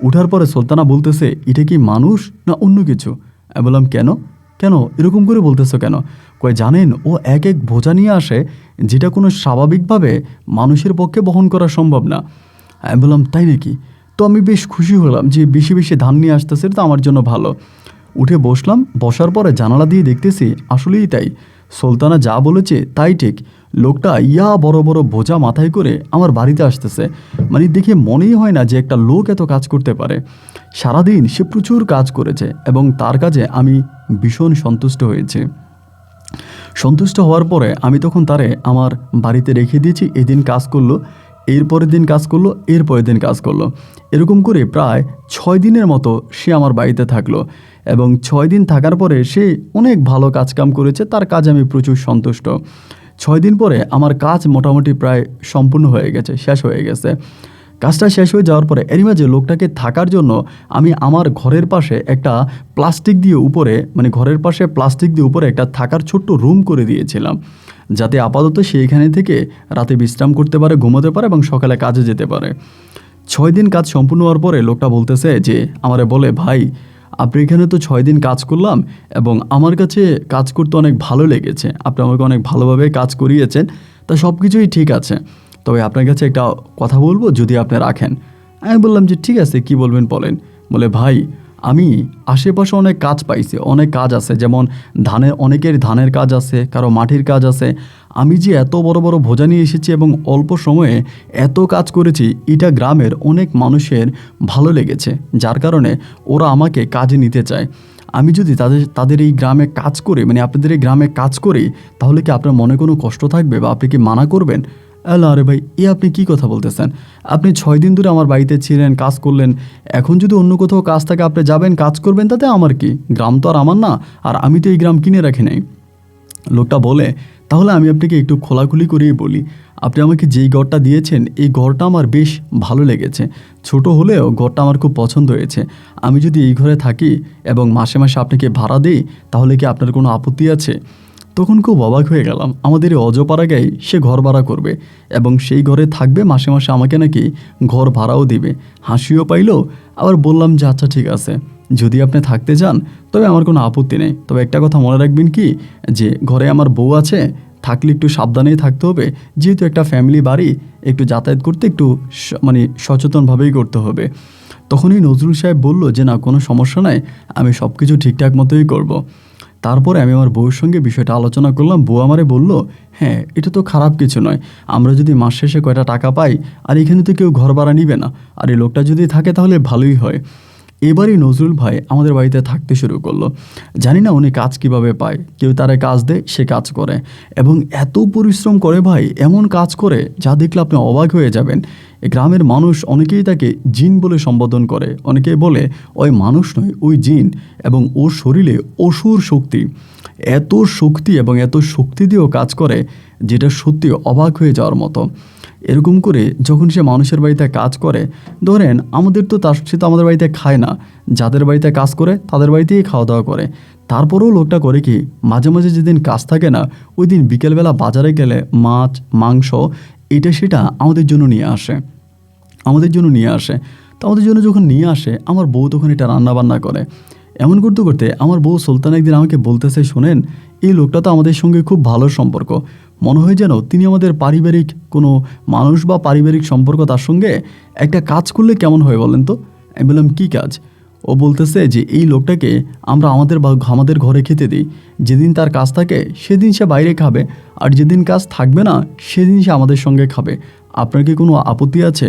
উঠার পরে সুলতানা বলতেছে, এটা কি মানুষ না অন্য কিছু? আমি বললাম, কেন কেন এরকম করে বলতেছো কেন? কয়, জানেন ও এক এক বোঝা নিয়ে আসে, যেটা কোনো স্বাভাবিকভাবে মানুষের পক্ষে বহন করা সম্ভব না। আমি বললাম, তাই নাকি? তো আমি বেশ খুশি হলাম যে বেশি বেশি ধান নিয়ে আসতেছে, তো আমার জন্য ভালো। উঠে বসলাম, বসার পরে জানালা দিয়ে দেখতেছি আসলেই তাই, সুলতানা যা বলেছে তাই ঠিক। লোকটা বড় বড় বোঝা মাথায় করে আমার বাড়িতে আসতেছে। মানে দেখে মনেই হয় না যে একটা লোক এত কাজ করতে পারে। সারাদিন সে প্রচুর কাজ করেছে এবং তার কাজে আমি ভীষণ সন্তুষ্ট হয়েছি। সন্তুষ্ট হওয়ার পরে আমি তখন তারে আমার বাড়িতে রেখে দিয়েছি। এদিন কাজ করলো, এর পরের দিন কাজ করলো, এর পরের দিন কাজ করলো। এরকম করে প্রায় 6 দিনের মতো সে আমার বাড়িতে থাকলো এবং 6 দিন থাকার পরে সে অনেক ভালো কাজকাম করেছে। তার কাজে আমি প্রচুর সন্তুষ্ট। 6 দিন পরে আমার কাজ মোটামুটি প্রায় সম্পূর্ণ হয়ে গেছে, শেষ হয়ে গেছে। কাজটা শেষ হয়ে যাওয়ার পরে এরই মাঝে লোকটাকে থাকার জন্য আমি আমার ঘরের পাশে একটা প্লাস্টিক দিয়ে উপরে, মানে ঘরের পাশে প্লাস্টিক দিয়ে উপরে একটা থাকার ছোট্ট রুম করে দিয়েছিলাম, যাতে আপাতত সে এখানে থেকে রাতে বিশ্রাম করতে পারে, ঘুমোতে পারে এবং সকালে কাজে যেতে পারে। 6 দিন কাজ সম্পূর্ণ হওয়ার পরে লোকটা বলতেছে যে আমারে বলে, ভাই আপনি এখানে তো 6 দিন কাজ করলাম এবং আমার কাছে কাজ করতে অনেক ভালো লেগেছে, আপনি আমাকে অনেক ভালোভাবে কাজ করিয়েছেন, তা সব কিছুই ঠিক আছে, তবে আপনার কাছে একটা কথা বলবো যদি আপনি রাখেন। আমি বললাম যে ঠিক আছে, কি বলবেন বলেন। বলে, ভাই আমি আশেপাশে অনেক কাজ পাইছি, অনেক কাজ আছে, যেমন অনেকের ধানের কাজ আছে, কারো মাটির কাজ আছে। আমি যে এত বড় বড় বোঝা নিয়ে এসেছি এবং অল্প সময়ে এত কাজ করেছি, এটা গ্রামের অনেক মানুষের ভালো লেগেছে, যার কারণে ওরা আমাকে কাজে নিতে চায়। আমি যদি তাদের এই গ্রামে কাজ করে, মানে আপনাদের এই গ্রামে কাজ করি, তাহলে কি আপনার মনে কোনো কষ্ট থাকবে বা আপনি কি মানা করবেন? আরে ভাই, আপনি কি কথা বলতেছেন? আপনি 6 দিন ধরে আমার বাড়িতে ছিলেন, কাজ করলেন, এখন যদি অন্য কোথাও কাজ থাকে আপনি যাবেন, কাজ করবেন, তাতে আমার কি? গ্রাম তো আর আমার না, আর আমি তো এই গ্রাম কিনে রাখি নাই। লোকটা বলে, তাহলে আমি আপনাকে একটু খোলাখুলি করেই বলি, আপনি আমাকে যেই ঘরটা দিয়েছেন এই ঘরটা আমার বেশ ভালো লেগেছে। ছোট হলেও ঘরটা আমার খুব পছন্দ হয়েছে। আমি যদি এই ঘরে থাকি এবং মাসে মাসে আপনাকে ভাড়া দিই, তাহলে কি আপনার কোনো আপত্তি আছে? তখন খুব অবাক হয়ে গেলাম। আমাদের এই অজপাড়াগায় সে ঘর ভাড়া করবে এবং সেই ঘরে থাকবে, মাসে মাসে আমাকে নাকি ঘর ভাড়াও দিবে। হাসিও পাইল। আবার বললাম যে আচ্ছা ঠিক আছে, যদি আপনি থাকতে চান তবে আমার কোনো আপত্তি নেই, তবে একটা কথা মনে রাখবেন কি, যে ঘরে আমার বউ আছে, থাকলে একটু সাবধানেই থাকতে হবে, যেহেতু একটা ফ্যামিলি বাড়ি, একটু যাতায়াত করতে একটু মানে সচেতনভাবেই করতে হবে। তখনই নজরুল সাহেব বলল যে না, কোনো সমস্যা নাই, আমি সব কিছু ঠিকঠাক মতোই করব। তারপরে আমি আমার বউয়ের সঙ্গে বিষয়টা আলোচনা করলাম। বউ আমারে বলল, হ্যাঁ এটা তো খারাপ কিছু নয়, আমরা যদি মাস শেষে কয়টা টাকা পাই, আর এখানে তো কেউ ঘর ভাড়া নিবে না, আর এই লোকটা যদি থাকে তাহলে ভালোই হয়। এবারই নজরুল ভাই আমাদের বাড়িতে থাকতে শুরু করলো। জানি না উনি কাজ কিভাবে পায়, কেউ তারে কাজ দেয়, সে কাজ করে এবং এত পরিশ্রম করে ভাই, এমন কাজ করে যা দেখলে আপনি অবাক হয়ে যাবেন। গ্রামের মানুষ অনেকেই তাকে জিন বলে সম্বোধন করে, অনেকেই বলে ওই মানুষ নয়, ওই জিন, এবং ওর শরীরে অসুর শক্তি, এত শক্তি এবং এত শক্তি দিয়েও কাজ করে যেটা সত্যি অবাক হয়ে যাওয়ার মতো। এরকম করে যখন সে মানুষের বাড়িতে কাজ করে, ধরেন সে তো আমাদের বাড়িতে খায় না, যাদের বাড়িতে কাজ করে তাদের বাড়িতেই খাওয়া দাওয়া করে। তারপরেও লোকটা করে কি, মাঝে মাঝে যেদিন কাজ থাকে না, ওই দিন বিকেলবেলা বাজারে গেলে মাছ, মাংস, এটা সেটা আমাদের জন্য নিয়ে আসে। তো আমাদের জন্য যখন নিয়ে আসে, আমার বউ তখন এটা রান্না বান্না করে। এমন করতে করতে আমার বউ সুলতান একদিন আমাকে বলতেছে, শোনেন, এই লোকটা তো আমাদের সঙ্গে খুব ভালো সম্পর্ক, মনে হয় যেন তিনি আমাদের পারিবারিক কোনো মানুষ বা পারিবারিক সম্পর্ক, তার সঙ্গে একটা কাজ করলে কেমন হয় বলেন তো? আমি বললাম, কী কাজ? ও বলতেছে যে এই লোকটাকে আমরা আমাদের ঘরে খেতে দিই, যেদিন তার কাজ থাকে সেদিন সে বাইরে খাবে, আর যেদিন কাজ থাকবে না সেদিন সে আমাদের সঙ্গে খাবে, আপনার কি কোনো আপত্তি আছে?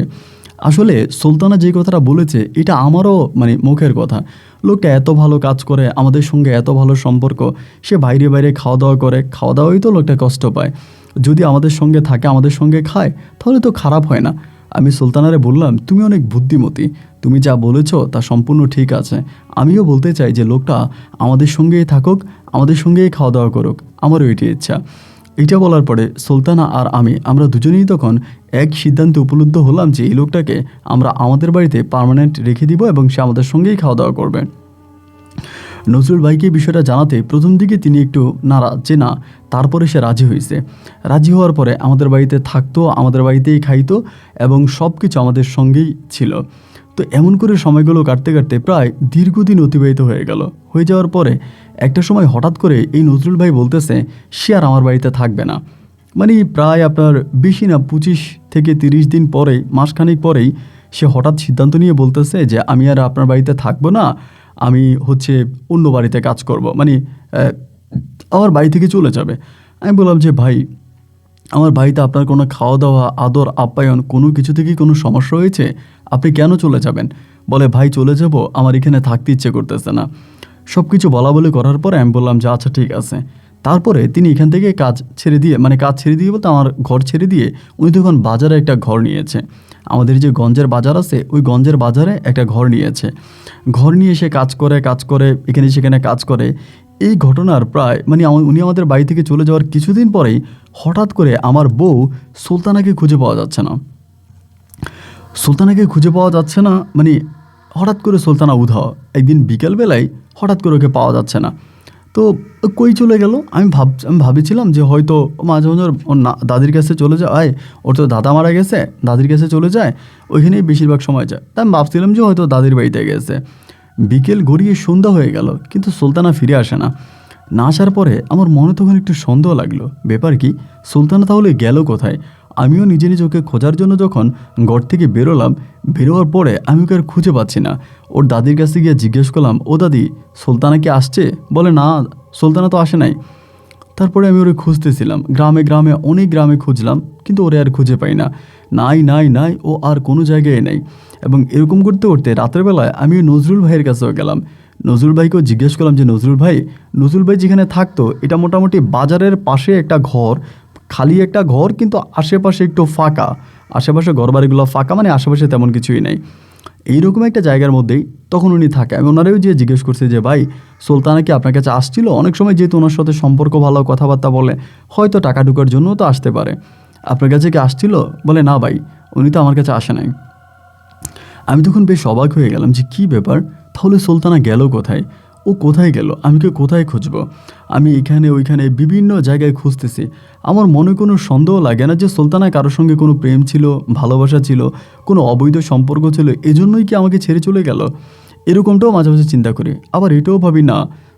আসলে সুলতানা যে কথাটা বলেছে এটা আমারও মানে মুখের কথা। লোকটা এত ভালো কাজ করে, আমাদের সঙ্গে এত ভালো সম্পর্ক, সে বাইরে বাইরে খাওয়া দাওয়া করে, খাওয়া দাওয়াই তো লোকটা কষ্ট পায়, যদি আমাদের সঙ্গে থাকে, আমাদের সঙ্গে খায়, তাহলে তো খারাপ হয় না। আমি সুলতানারে বললাম, তুমি অনেক বুদ্ধিমতী, তুমি যা বলেছ তা সম্পূর্ণ ঠিক আছে। আমিও বলতে চাই যে লোকটা আমাদের সঙ্গেই থাকুক, আমাদের সঙ্গেই খাওয়া দাওয়া করুক, আমারও এটি ইচ্ছা। এটা বলার পরে সুলতানা আর আমরা দুজনেই তখন এক সিদ্ধান্তে উপলব্ধ হলাম যে এই লোকটাকে আমরা আমাদের বাড়িতে পার্মানেন্ট রেখে দিব এবং সে আমাদের সঙ্গেই খাওয়া দাওয়া করবে। নজরুল ভাইকে বিষয়টা জানাতে প্রথম দিকে তিনি একটু নারাজ যে না, তারপরে সে রাজি হয়েছে। রাজি হওয়ার পরে আমাদের বাড়িতে থাকতো, আমাদের বাড়িতেই খাইতো এবং সব কিছু আমাদের সঙ্গেই ছিল। তো এমন করে সময়গুলো কাটতে কাটতে প্রায় দীর্ঘদিন অতিবাহিত হয়ে যাওয়ার পরে একটা সময় হঠাৎ করে এই নজরুল ভাই বলতেছে সে আর আমার বাড়িতে থাকবে না। মানে প্রায় আপনার বেশি না, 25 থেকে 30 দিন পরেই, মাসখানেক পরেই সে হঠাৎ সিদ্ধান্ত নিয়ে বলতেছে যে আমি আর আপনার বাড়িতে থাকবো না, আমি অন্য বাড়িতে কাজ করব, মানে আমার বাড়ি থেকে চলে যাবে। আমি বললাম যে ভাই, আমার বাড়িতে আপনার কোনো খাওয়া দাওয়া, আদর আপ্যায়ন কোনো কিছু থেকেই কোনো সমস্যা হয়েছে? আপনি কেন চলে যাবেন? বলে, ভাই চলে যাব, আমার এখানে থাকতে ইচ্ছে করতেছে না। সব কিছু বলাবলি করার পরে আমি বললাম যে আচ্ছা ঠিক আছে। তারপরে তিনি এখান থেকে কাজ ছেড়ে দিয়ে, মানে কাজ ছেড়ে দিয়ে বলতে আমার ঘর ছেড়ে দিয়ে উনি তখন বাজারে একটা ঘর নিয়েছে। আমাদের যে গঞ্জের বাজার আছে ওই গঞ্জের বাজারে একটা ঘর নিয়েছে। ঘর নিয়ে সে কাজ করে এখানে সেখানে কাজ করে। এই ঘটনার প্রায় মানে উনি আমাদের বাড়ি থেকে চলে যাওয়ার কিছুদিন পরেই হঠাৎ করে আমার বউ সুলতানাকে খুঁজে পাওয়া যাচ্ছে না। সুলতানাকে খুঁজে পাওয়া যাচ্ছে না মানে হঠাৎ করে সুলতানা উধাও। একদিন বিকেলবেলায় হঠাৎ করে ওকে পাওয়া যাচ্ছে না। তো কই চলে গেল? আমি ভাবেছিলাম যে হয়তো মাঝে মাঝে ওর দাদির কাছে চলে যায়, ওর তো দাদা মারা গেছে, দাদির কাছে চলে যায়, ওইখানেই বেশিরভাগ সময় যায়। তাই আমি ভাবছিলাম যে হয়তো দাদির বাড়িতে গেছে। বিকেল গড়িয়ে সন্ধ্যা হয়ে গেল কিন্তু সুলতানা ফিরে আসে না। না আসার পরে আমার মনে তখন একটু সন্দেহ লাগলো, ব্যাপার কি, সুলতানা তাহলে গেল কোথায়? আমিও নিজে নিজে ওকে খোঁজার জন্য যখন ঘর থেকে বেরোলাম, বেরোয়ার পরে আমি ওকে আর খুঁজে পাচ্ছি না। ওর দাদির কাছে গিয়ে জিজ্ঞেস করলাম, ও দাদি, সুলতানা কি আসছে? বলে, না, সুলতানা তো আসে নাই। তারপরে আমি ওরে খুঁজতেছিলাম, গ্রামে গ্রামে অনেক গ্রামে খুঁজলাম কিন্তু ওরে আর খুঁজে পাই না। নাই নাই নাই, ও আর কোনো জায়গায় নেই। এবং এরকম করতে করতে রাতের বেলায় আমি নজরুল ভাইয়ের কাছেও গেলাম। নজরুল ভাইকেও জিজ্ঞেস করলাম যে নজরুল ভাই যেখানে থাকতো এটা মোটামুটি বাজারের পাশে একটা ঘর, খালি একটা ঘর, কিন্তু আশেপাশে একটু ফাঁকা, আশেপাশে ঘরবাড়িগুলো ফাঁকা, মানে আশেপাশে তেমন কিছুই নেই। এইরকম একটা জায়গার মধ্যেই তখন উনি থাকে। আমি ওনারেও যে জিজ্ঞেস করছি যে ভাই, সুলতানা কি আপনার কাছে আসছিল? অনেক সময় যেহেতু ওনার সাথে সম্পর্ক ভালো, কথাবার্তা বলে, হয়তো টাকা ঢোকার জন্যও তো আসতে পারে। আপনার কাছে কি আসছিল? বলে, না ভাই, উনি তো আমার কাছে আসে নাই। আমি তখন বেশ অবাক হয়ে গেলাম যে কী ব্যাপার, তাহলে সুলতানা গেল কোথায়? ও কোথায় গেল? আমি কি কোথায় খুঁজব? আমি এখানে ওইখানে বিভিন্ন জায়গায় খুঁজতেছি। আমার মনে কোনো সন্দেহ লাগে না যে সুলতানা কারোর সঙ্গে কোনো প্রেম ছিল, ভালোবাসা ছিল, কোনো অবৈধ সম্পর্ক ছিল, এজন্যই কি আমাকে ছেড়ে চলে গেল? এরকমটাও মাঝে মাঝে চিন্তা করি। আবার এটাও ভাবি, না,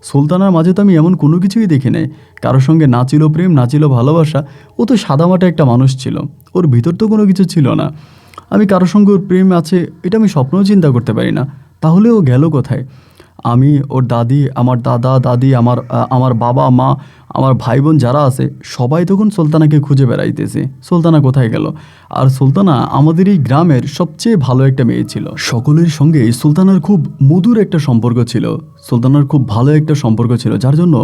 সুলতানার মাঝে তো আমি এমন কোনো কিছুই দেখি নাই। কারোর সঙ্গে না ছিল প্রেম, না ছিল ভালোবাসা। ও তো সাদামাটা একটা মানুষ ছিল, ওর ভিতর তো কোনো কিছু ছিল না। আমি কারোর সঙ্গে ওর প্রেম আছে এটা আমি স্বপ্নেও চিন্তা করতে পারি না। তাহলে ও গেল কোথায়? আমি, ওর দাদি, আমার দাদা দাদি, আমার বাবা মা, আমার ভাই বোন যারা আছে সবাই তখন সুলতানাকে খুঁজে বেড়াইতেছে, সুলতানা কোথায় গেল। আর সুলতানা আমাদের এই গ্রামের সবচেয়ে ভালো একটা মেয়ে ছিল। সকলের সঙ্গেই সুলতানার খুব মধুর একটা সম্পর্ক ছিল, সুলতানার খুব ভালো একটা সম্পর্ক ছিল, যার জন্য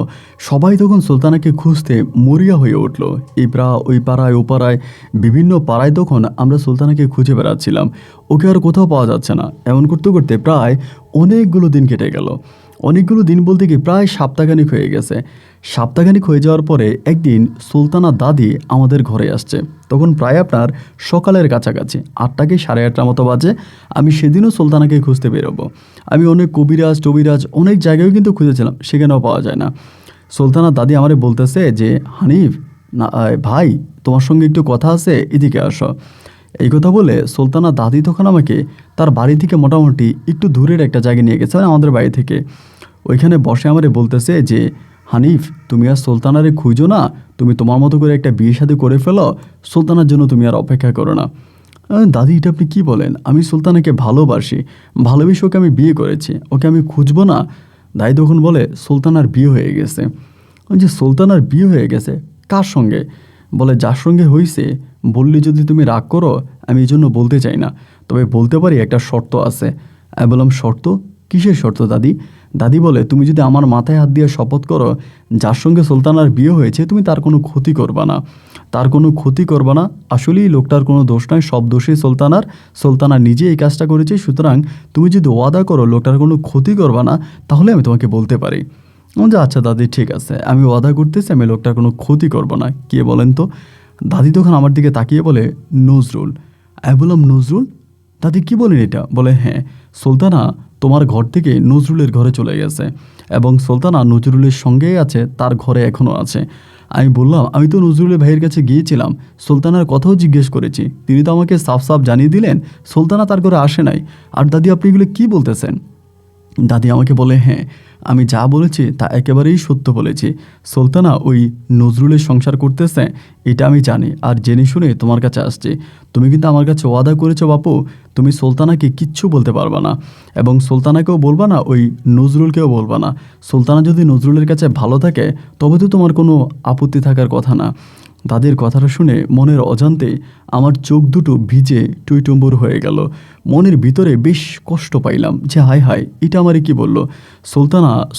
সবাই তখন সুলতানাকে খুঁজতে মরিয়া হয়ে উঠল। এই ওই পাড়ায় ও পাড়ায়, বিভিন্ন পাড়ায় তখন আমরা সুলতানাকে খুঁজে বেড়াচ্ছিলাম। ওকে আর কোথাও পাওয়া যাচ্ছে না। এমন করতে করতে প্রায় অনেকগুলো দিন কেটে গেল। অনেকগুলো দিন বলতে কি প্রায় সপ্তাহখানিক হয়ে গেছে। সপ্তাহখানিক হয়ে যাওয়ার পরে একদিন সুলতানা দাদি আমাদের ঘরে আসছে। তখন প্রায় আপনার সকালের কাছাকাছি 8টা কি 8:30 মতো বাজে। আমি সেদিনও সুলতানাকে খুঁজতে বেরোবো। আমি অনেক কবিরাজ টবিরাজ অনেক জায়গায় কিন্তু খুঁজেছিলাম, সেখানেও পাওয়া যায় না। সুলতানা দাদি আমারে বলতেছে যে, হানিফ, না ভাই, তোমার সঙ্গে একটু কথা আছে, এদিকে আসো। এই কথা বলে সুলতানা দাদি তখন আমাকে তার বাড়ি থেকে মোটামুটি একটু দূরের একটা জায়গায় নিয়ে গেছে, মানে আমাদের বাড়ি থেকে। ওইখানে বসে আমারে বলতেছে যে, হানিফ, তুমি আর সুলতানারে খুঁজো না, তুমি তোমার মতো করে একটা বিয়ে শাদী করে ফেলো, সুলতানার জন্য তুমি আর অপেক্ষা করো না। দাদি, এটা আপনি কী বলেন? আমি সুলতানাকে ভালোবেসে ওকে আমি বিয়ে করেছি, ওকে আমি খুঁজবো না? দাদি তখন বলে, সুলতানার বিয়ে হয়ে গেছে। যে সুলতানার বিয়ে হয়ে গেছে কার সঙ্গে? বলে, যার সঙ্গে হয়েছে বললে যদি তুমি রাগ করো, আমি এই জন্য বলতে চাই না, তবে বলতে পারি একটা শর্ত আছে। আমি বললাম, শর্ত? কিসের শর্ত দাদি? দাদি বলে, তুমি যদি আমার মাথায় হাত দিয়ে শপথ করো যার সঙ্গে সুলতানার বিয়ে হয়েছে তুমি তার কোনো ক্ষতি করবা না, তার কোনো ক্ষতি করবা না। আসলেই লোকটার কোনো দোষ নয়, সব দোষই সুলতানার, সুলতানা নিজে এই কাজটা করেছে। সুতরাং তুমি যদি ওয়াদা করো লোকটার কোনো ক্ষতি করবা না, তাহলে আমি তোমাকে বলতে পারি। যে আচ্ছা দাদি, ঠিক আছে, আমি ওয়াদা করতেছি আমি লোকটার কোনো ক্ষতি করব না। কে বলেন তো? দাদি তখন আমার দিকে তাকিয়ে বলে, নজরুল। আমি বললাম, নজরুল? দাদি কি বলেন এটা? বলে, হ্যাঁ, সুলতানা তোমার ঘর থেকে নজরুলের ঘরে চলে গেছে এবং সুলতানা নজরুলের সঙ্গেই আছে, তার ঘরে এখনও আছে। আমি বললাম, আমি তো নজরুলের ভাইয়ের কাছে গিয়েছিলাম, সুলতানার কথাও জিজ্ঞেস করেছি, তিনি তো আমাকে সাফ সাফ জানিয়ে দিলেন সুলতানা তার ঘরে আসে নাই। আর দাদি, আপনি এগুলো কী বলতেছেন? দাদি আমাকে বলে, হ্যাঁ, আমি যা বলেছি তা একেবারেই সত্য বলেছি। সুলতানা ওই নজরুলের সংসার করতেছে, এটা আমি জানি, আর জেনে শুনে তোমার কাছে আসছি। তুমি কিন্তু আমার কাছে ওয়াদা করেছো বাপু, তুমি সুলতানাকে কিচ্ছু বলতে পারবা না, এবং সুলতানাকেও বলবা না, ওই নজরুলকেও বলবা না। সুলতানা যদি নজরুলের কাছে ভালো থাকে তবে তো তোমার কোনো আপত্তি থাকার কথা না। দাদির কথাটা শুনে মনের অজান্তে আমার চোখ দুটো ভিজে টইটম্বুর হয়ে গেল। মনের ভিতরে বেশ কষ্ট পাইলাম যে হায় হায়, এটা আমারে কি বলল।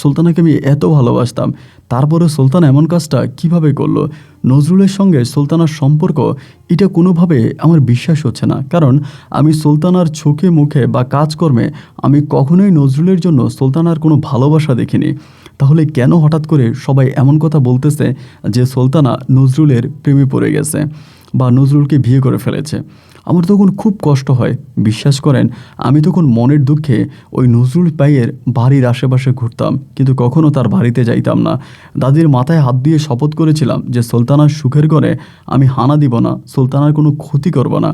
সুলতানাকে আমি এত ভালোবাসতাম, তারপরে সুলতানা এমন কাজটা কিভাবে করলো। নজরুলের সঙ্গে সুলতানার সম্পর্ক, এটা কোনোভাবে আমার বিশ্বাস হচ্ছে না। কারণ আমি সুলতানার চোখে মুখে বা কাজকর্মে আমি কখনোই নজরুলের জন্য সুলতানার কোনো ভালোবাসা দেখিনি। তাহলে কেন হঠাৎ করে সবাই এমন কথা বলতেছে যে সুলতানা নজরুলের প্রেমে পড়ে গেছে বা নজরুলকে বিয়ে করে ফেলেছে। আমার তখন খুব কষ্ট হয়, বিশ্বাস করেন। আমি তখন মনের দুঃখে ওই নজরুল ভাইয়ের বাড়ির আশেপাশে ঘুরতাম, কিন্তু কখনো তার বাড়িতে যাইতাম না। দাদির মাথায় হাত দিয়ে শপথ করেছিলাম যে সুলতানার সুখের ঘরে আমি হানা দিব না, সুলতানার কোনো ক্ষতি করব না।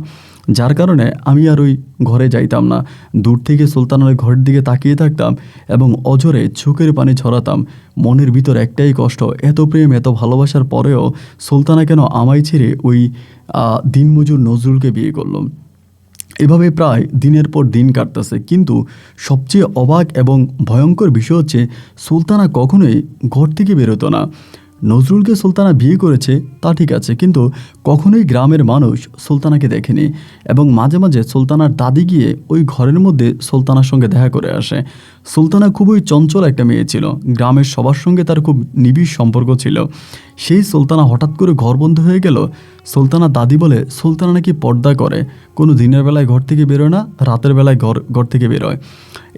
যার কারণে আমি আর ওই ঘরে যাইতাম না। দূর থেকে সুলতানার ঘরের দিকে তাকিয়ে থাকতাম এবং অঝরে চোখের পানি ছড়াতাম। মনের ভিতর একটাই কষ্ট, এত প্রেম এত ভালোবাসার পরেও সুলতানা কেন আমায় ছেড়ে ওই দিনমজুর নজরুলকে বিয়ে করলো। এভাবে প্রায় দিনের পর দিন কাটতেছে, কিন্তু সবচেয়ে অবাক এবং ভয়ঙ্কর বিষয় হচ্ছে সুলতানা কখনোই ঘর থেকে বেরোতো না। নজরুলকে সুলতানা বিয়ে করেছে তা ঠিক আছে, কিন্তু কখনোই গ্রামের মানুষ সুলতানাকে দেখেনি। এবং মাঝে মাঝে সুলতানার দাদি গিয়ে ওই ঘরের মধ্যে সুলতানার সঙ্গে দেখা করে আসে। সুলতানা খুবই চঞ্চল একটা মেয়ে ছিল, গ্রামের সবার সঙ্গে তার খুব নিবিড় সম্পর্ক ছিল। সেই সুলতানা হঠাৎ করে ঘর বন্ধ হয়ে গেল। সুলতানা দাদি বলে সুলতানা নাকি পর্দা করে, কোনো দিনের বেলায় ঘর থেকে বেরোয় না, রাতের বেলায় ঘর থেকে বেরোয়।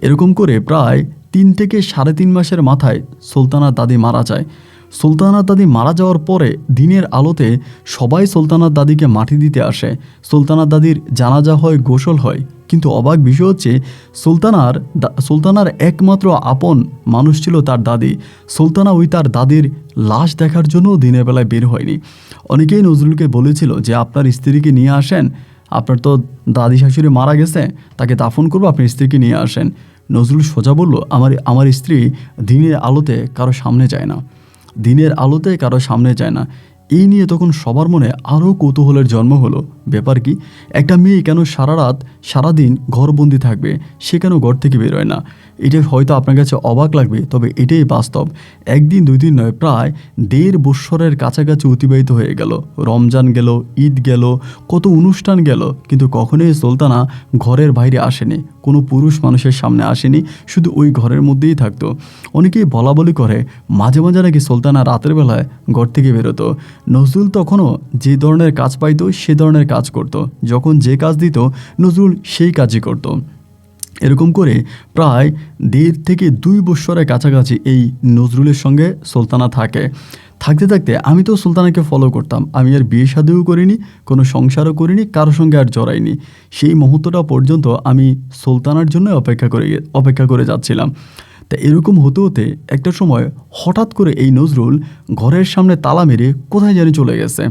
এরকম করে প্রায় 3 থেকে 3.5 মাসের মাথায় সুলতানার দাদি মারা যায়। সুলতানার দাদি মারা যাওয়ার পরে দিনের আলোতে সবাই সুলতানার দাদিকে মাটি দিতে আসে। সুলতানার দাদির জানাজা হয়, গোসল হয়, কিন্তু অবাক বিষয় হচ্ছে সুলতানার একমাত্র আপন মানুষ ছিল তার দাদি। সুলতানা ওই তার দাদির লাশ দেখার জন্য দিনের বেলায় বের হয়নি। অনেকেই নজরুলকে বলেছিল যে আপনার স্ত্রীকে নিয়ে আসেন, আপনার তো দাদি শাশুড়ি মারা গেছে, তাকে দাফন করবো, আপনার স্ত্রীকে নিয়ে আসেন। নজরুল সোজা বলল, আমার স্ত্রী দিনের আলোতে কারো সামনে যায় না, দিনের আলোতে কারো সামনে যায় না। এই নিয়ে তখন সবার মনে আরও কৌতূহলের জন্ম হলো। ব্যাপার কি, একটা মেয়ে কেন সারা রাত সারাদিন ঘরবন্দি থাকবে, সে কেন ঘর থেকে বেরোয় না? এটা হয়তো আপনার কাছে অবাক লাগবে, তবে এটাই বাস্তব। 1 দিন 2 দিন নয়, প্রায় 1.5 বৎসরের কাছাকাছি অতিবাহিত হয়ে গেল। রমজান গেল, ঈদ গেল, কত অনুষ্ঠান গেল, কিন্তু কখনোই সুলতানা ঘরের বাইরে আসেনি, কোনো পুরুষ মানুষের সামনে আসেনি, শুধু ওই ঘরের মধ্যেই থাকতো। অনেকেই বলা বলি করে মাঝে মাঝে নাকি সুলতানা রাতের বেলায় ঘর থেকে বেরোতো। নজরুল তখনও যে ধরনের কাজ পাইতো সে ধরনের কাজ করত, যখন যে কাজ দিত নজরুল সেই কাজই করত। এরকম করে প্রায় 1.5 থেকে 2 বৎসরের কাছাকাছি এই নজরুলের সঙ্গে সুলতানা থাকে। থাকতে থাকতে আমি তো সুলতানাকে ফলো করতাম। আমি আর বিয়ে শাদিও করিনি, কোনো সংসারও করিনি, কারোর সঙ্গে আর জড়াইনি। সেই মুহূর্তটা পর্যন্ত আমি সুলতানার জন্য অপেক্ষা করে যাচ্ছিলাম। তা এরকম হতে হতে একটা সময় হঠাৎ করে এই নজরুল ঘরের সামনে তালা মেরে কোথায় জানি চলে গেছে।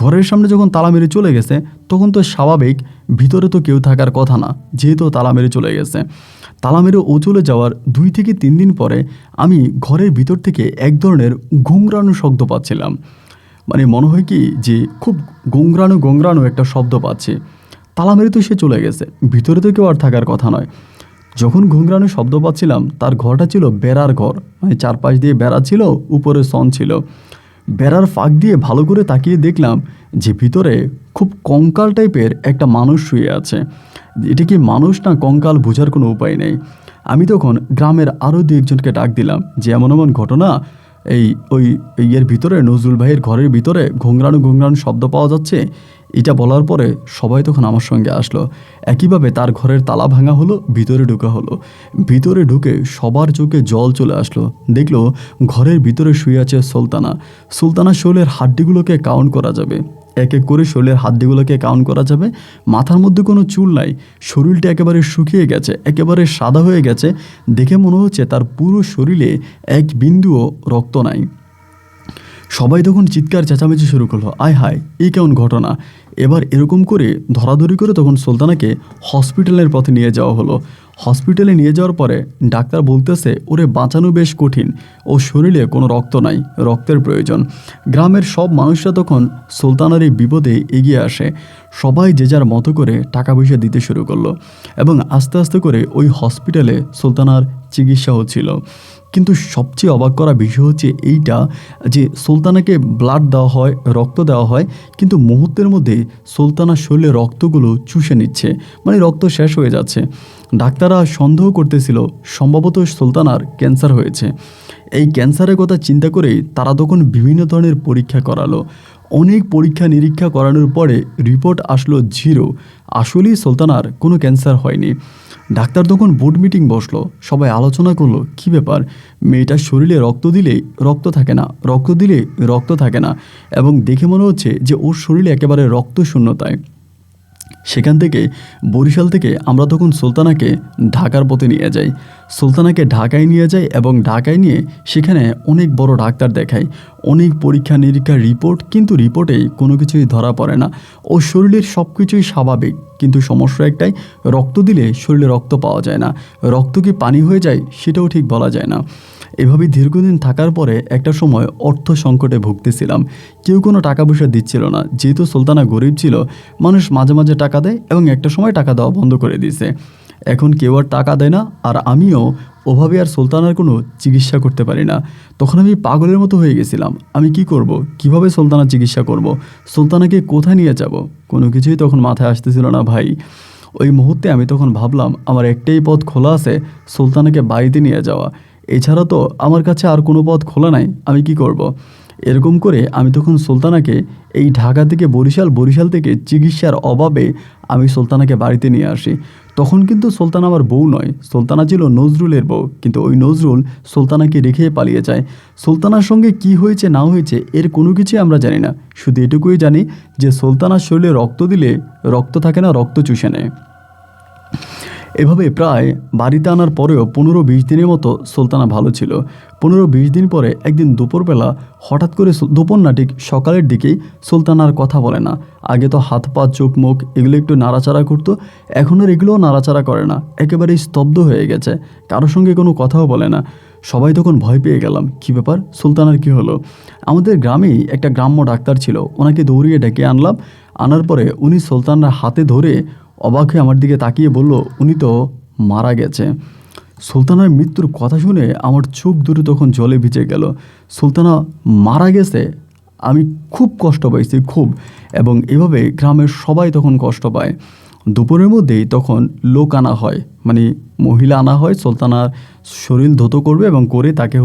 ঘরের সামনে যখন তালা মেরে চলে গেছে তখন তো স্বাভাবিক, ভিতরে তো কেউ থাকার কথা না, যেহেতু তালা মেরে চলে গেছে। তালা মেরে ও চলে যাওয়ার 2 থেকে 3 দিন পরে আমি ঘরের ভিতর থেকে এক ধরনের ঘুংরানো শব্দ পাচ্ছিলাম। মানে মনে হয় কি যে খুব গোংরানো একটা শব্দ পাচ্ছি। তালা মেরে তো সে চলে গেছে, ভিতরে তো কেউ আর থাকার কথা নয়। যখন ঘুংরানো শব্দ পাচ্ছিলাম, তার ঘরটা ছিল বেড়ার ঘর, মানে চারপাশ দিয়ে বেড়া ছিল, উপরে সন ছিল। বেড়ার ফাঁক দিয়ে ভালো করে তাকিয়ে দেখলাম যে ভিতরে খুব কঙ্কাল টাইপের একটা মানুষ শুয়ে আছে। এটা কি মানুষ না কঙ্কাল বোঝার কোনো উপায় নেই। আমি তখন গ্রামের আরও 2-1জনকে ডাক দিলাম যে এমন এমন ঘটনা, এর ভিতরে নজরুল ভাইয়ের ঘরের ভিতরে ঘুংরানো শব্দ পাওয়া যাচ্ছে। এটা বলার পরে সবাই তখন আমার সঙ্গে আসলো। একইভাবে তার ঘরের তালা ভাঙা হলো, ভিতরে ঢোকা হলো। ভিতরে ঢুকে সবার চোখে জল চলে আসলো। দেখলো ঘরের ভিতরে শুয়ে আছে সুলতানা শরীরের হাড্ডিগুলোকে কাউন্ট করা যাবে, এক এক করে শরীরের হাড্ডিগুলোকে কাউন্ট করা যাবে। মাথার মধ্যে কোনো চুল নাই, শরীরটা একেবারে শুকিয়ে গেছে, একেবারে সাদা হয়ে গেছে। দেখে মনে হচ্ছে তার পুরো শরীরে এক বিন্দুও রক্ত নাই। সবাই তখন চিৎকার চেঁচামেচি শুরু করলো, আয় হায়, এই কেমন ঘটনা! এবার এরকম করে ধরাধরি করে তখন সুলতানাকে হসপিটালের পথে নিয়ে যাওয়া হলো। হসপিটালে নিয়ে যাওয়ার পরে ডাক্তার বলতেছে ওরে বাঁচানো বেশ কঠিন, ও শরীরে কোনো রক্ত নাই, রক্তের প্রয়োজন। গ্রামের সব মানুষরা তখন সুলতানার এই বিপদে এগিয়ে আসে। সবাই যে যার মতো করে টাকা পয়সা দিতে শুরু করলো এবং আস্তে আস্তে করে ওই হসপিটালে সুলতানার চিকিৎসা হচ্ছিল। কিন্তু সবচেয়ে অবাক করা বিষয় হচ্ছে এইটা যে সুলতানাকে ব্লাড দেওয়া হয়, রক্ত দেওয়া হয়, কিন্তু মুহূর্তের মধ্যে সুলতানার শরীরে রক্তগুলো চুষে নিচ্ছে, মানে রক্ত শেষ হয়ে যাচ্ছে। ডাক্তাররা সন্দেহ করতেছিল সম্ভবত সুলতানার ক্যান্সার হয়েছে। এই ক্যান্সারের কথা চিন্তা করেই তারা তখন বিভিন্ন ধরনের পরীক্ষা করালো। অনেক পরীক্ষা নিরীক্ষা করানোর পরে রিপোর্ট আসলো 0। আসলেই সুলতানার কোনো ক্যান্সার হয়নি। ডাক্তার তখন বোর্ড মিটিং বসলো, সবাই আলোচনা করলো কী ব্যাপার, মেয়েটার শরীরে রক্ত দিলে রক্ত থাকে না, রক্ত দিলে রক্ত থাকে না, এবং দেখে মনে হচ্ছে যে ওর শরীরে একেবারে রক্ত শূন্যতায়। সেখান থেকে বরিশাল থেকে আমরা তখন সুলতানাকে ঢাকার পথে নিয়ে যাই। সুলতানাকে ঢাকায় নিয়ে যাই এবং ঢাকায় নিয়ে সেখানে অনেক বড় ডাক্তার দেখাই, অনেক পরীক্ষা নিরীক্ষার রিপোর্ট, কিন্তু রিপোর্টেই কোনো কিছুই ধরা পড়ে না। ও শরীরের সব কিছুই স্বাভাবিক, কিন্তু সমস্যা একটাই, রক্ত দিলে শরীরে রক্ত পাওয়া যায় না, রক্ত কি পানি হয়ে যায় সেটাও ঠিক বলা যায় না। এভাবেই দীর্ঘদিন থাকার পরে একটা সময় অর্থ সংকটে ভুগতেছিলাম। কেউ কোনো টাকা পয়সা দিচ্ছিল না, যেহেতু সুলতানা গরিব ছিল। মানুষ মাঝে মাঝে টাকা দেয় এবং একটা সময় টাকা দেওয়া বন্ধ করে দিয়েছে। এখন কেউ আর টাকা দেয় না, আর আমিও ওভাবে আর সুলতানার কোনো চিকিৎসা করতে পারি না। তখন আমি পাগলের মতো হয়ে গেছিলাম। আমি কি করব, কিভাবে সুলতানার চিকিৎসা করব, সুলতানাকে কোথায় নিয়ে যাব, কোনো কিছুই তখন মাথায় আসতেছিল না ভাই। ওই মুহূর্তে আমি তখন ভাবলাম আমার একটাই পথ খোলা আছে, সুলতানাকে বাড়িতে নিয়ে যাওয়া। এছাড়া তো আমার কাছে আর কোনো পথ খোলা নাই। আমি কি করব? এরকম করে আমি তখন সুলতানাকে এই ঢাকা থেকে বরিশাল, বরিশাল থেকে চিকিৎসার অভাবে আমি সুলতানাকে বাড়িতে নিয়ে আসি। তখন কিন্তু সুলতানা আমার বউ নয়, সুলতানা ছিল নজরুলের বউ, কিন্তু ওই নজরুল সুলতানাকে রেখে পালিয়ে যায়। সুলতানার সঙ্গে কি হয়েছে না হয়েছে এর কোনো কিছুই আমরা জানি না, শুধু এটুকুই জানি যে সুলতানার শরীরে রক্ত দিলে রক্ত থাকে না, রক্ত চুষে নেয়। এভাবে প্রায় বাড়িতে আনার পরেও 15-20 দিনের মতো সুলতানা ভালো ছিল। 15-20 দিন পরে একদিন দুপুরবেলা হঠাৎ করে, দুপুর না ঠিক সকালের দিকেই, সুলতানা আর কথা বলে না। আগে তো হাত পা চোখ মুখ এগুলো একটু নাড়াচাড়া করতো, এখন আর এগুলোও নাড়াচাড়া করে না, একেবারেই স্তব্ধ হয়ে গেছে, কারোর সঙ্গে কোনো কথাও বলে না। সবাই তখন ভয় পেয়ে গেলাম, কী ব্যাপার, সুলতানার কী হলো? আমাদের গ্রামেই একটা গ্রাম্য ডাক্তার ছিল, ওনাকে দৌড়িয়ে ডেকে আনলাম। আনার পরে উনি সুলতানার হাতে ধরে অবাক হয়ে আমার দিকে তাকিয়ে বলল, উনি তো মারা গেছে। সুলতানার মৃত্যুর কথা শুনে আমার চোখ দুটো তখন জলে ভিজে গেল। সুলতানা মারা গেছে, আমি খুব কষ্ট পাইছি, খুব। এবং এভাবে গ্রামের সবাই তখন কষ্ট পায়। দুপুরের মধ্যেই তখন লোক আনা হয়, মানে মহিলা আনা হয়, সুলতানার শরীর ধৌত করবে এবং করে তাকে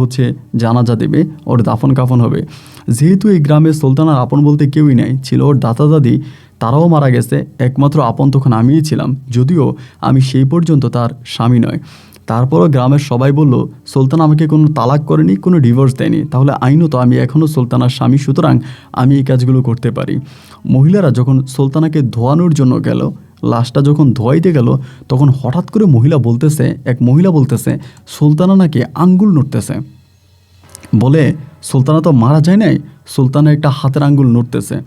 জানাজা দেবে, ওর দাফন কাফন হবে। যেহেতু এই গ্রামে সুলতানার আপন বলতে কেউই নাই, ছিল ওর দাদা দাদি, তারাও মারা গেছে। একমাত্র আপন তখন আমিই ছিলাম, যদিও আমি সেই পর্যন্ত তার স্বামী নয়। তারপরও গ্রামের সবাই বলল সুলতানা আমাকে কোনো তালাক করেনি, কোনো ডিভোর্স দেয়নি, তাহলে আইনত আমি এখনও সুলতানার স্বামী, সুতরাং আমি এই কাজগুলো করতে পারি। মহিলারা যখন সুলতানাকে ধোয়ানোর জন্য গেল, লাশটা যখন ধোয়াইতে গেল, তখন হঠাৎ করে এক মহিলা বলতেছে সুলতানা নাকি আঙ্গুল নড়তেছে। বলে সুলতানা তো মারা যায় নাই, সুলতানা একটা হাতের আঙ্গুল নড়তেছে।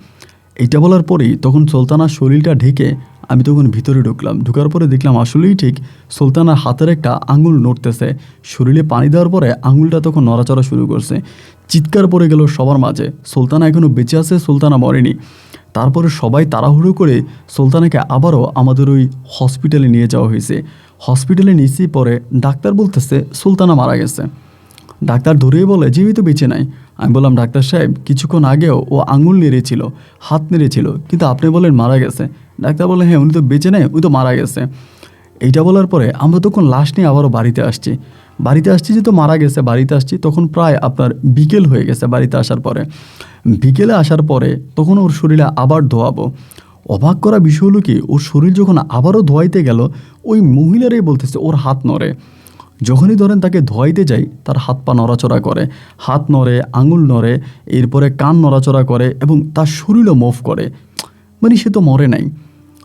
এইটা বলার পরেই তখন সুলতানার শরীরটা ঢেকে আমি তখন ভিতরে ঢুকলাম। ঢুকার পরে দেখলাম আসলেই ঠিক সুলতানার হাতের একটা আঙুল নড়তেছে। শরীরে পানি দেওয়ার পরে আঙুলটা তখন নড়াচড়া শুরু করছে। চিৎকার পড়ে গেল সবার মাঝে, সুলতানা এখনও বেঁচে আছে, সুলতানা মরেনি। তারপরে সবাই তাড়াহুড়ো করে সুলতানাকে আবারও আমাদের ওই হসপিটালে নিয়ে যাওয়া হয়েছে। হসপিটালে নিয়েছি, পরে ডাক্তার বলতেছে সুলতানা মারা গেছে। ডাক্তার ধরেই বলে জীবিত বেঁচে নাই। আমি বললাম ডাক্তার সাহেব, কিছুক্ষণ আগেও ও আঙুল নেড়েছিল, হাত নেড়েছিল, কিন্তু আপনি বলেন মারা গেছে। ডাক্তার বলে হ্যাঁ, উনি তো বেঁচে নেই, উনি তো মারা গেছে। এইটা বলার পরে আমরা তখন লাশ নিয়ে আবারও বাড়িতে আসছি যেহেতু মারা গেছে, বাড়িতে আসছি তখন প্রায় আপনার বিকেল হয়ে গেছে। বাড়িতে আসার পরে, বিকেলে আসার পরে তখন ওর শরীরে আবার ধোয়াবো। অবাক করা বিষয় হলো কি, ওর শরীর যখন আবারও ধোয়াইতে গেল, ওই মহিলারাই বলতেছে ওর হাত নড়ে। যখনই ধরেন তাকে ধোয়াইতে যাই, তার হাত পা নড়াচড়া করে, হাত নড়ে, আঙুল নড়ে, এরপরে কান নড়াচড়া করে এবং তার শরীরও মুভ করে, মানে সে তো মরে নাই।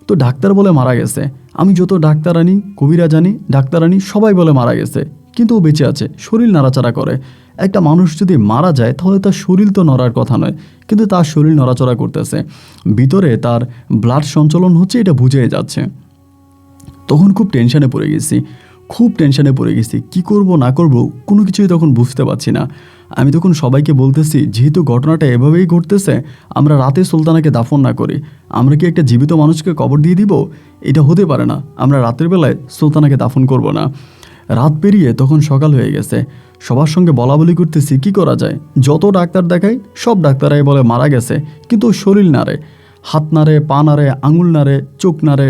তো ডাক্তার বলে মারা গেছে। আমি যত ডাক্তার আনি, কবিরা জানি, ডাক্তার আনি, সবাই বলে মারা গেছে, কিন্তু ও বেঁচে আছে, শরীর নাড়াচাড়া করে। একটা মানুষ যদি মারা যায় তাহলে তার শরীর তো নড়ার কথা নয়, কিন্তু তার শরীর নড়াচড়া করতেছে, ভিতরে তার ব্লাড সঞ্চালন হচ্ছে, এটা বুঝে যাচ্ছে। তখন খুব টেনশনে পড়ে গেছি, কি করব না করব কোনো কিছুই তখন বুঝতে পারছি না। আমি তখন সবাইকে বলতেছি, যেহেতু ঘটনাটা এভাবেই ঘটতেছে, আমরা রাতে সুলতানাকে দাফন না করি, আমরা কি একটা জীবিত মানুষকে কবর দিয়ে দিব? এটা হতে পারে না, আমরা রাতের বেলায় সুলতানাকে দাফন করব না। রাত পেরিয়ে তখন সকাল হয়ে গেছে, সবার সঙ্গে বলা বলি করতেছি কি করা যায়। যত ডাক্তার দেখাই সব ডাক্তারাই বলে মারা গেছে, কিন্তু শরীর নাড়ে, হাত নাড়ে, পা নাড়ে, আঙুল নাড়ে, চোখ নাড়ে,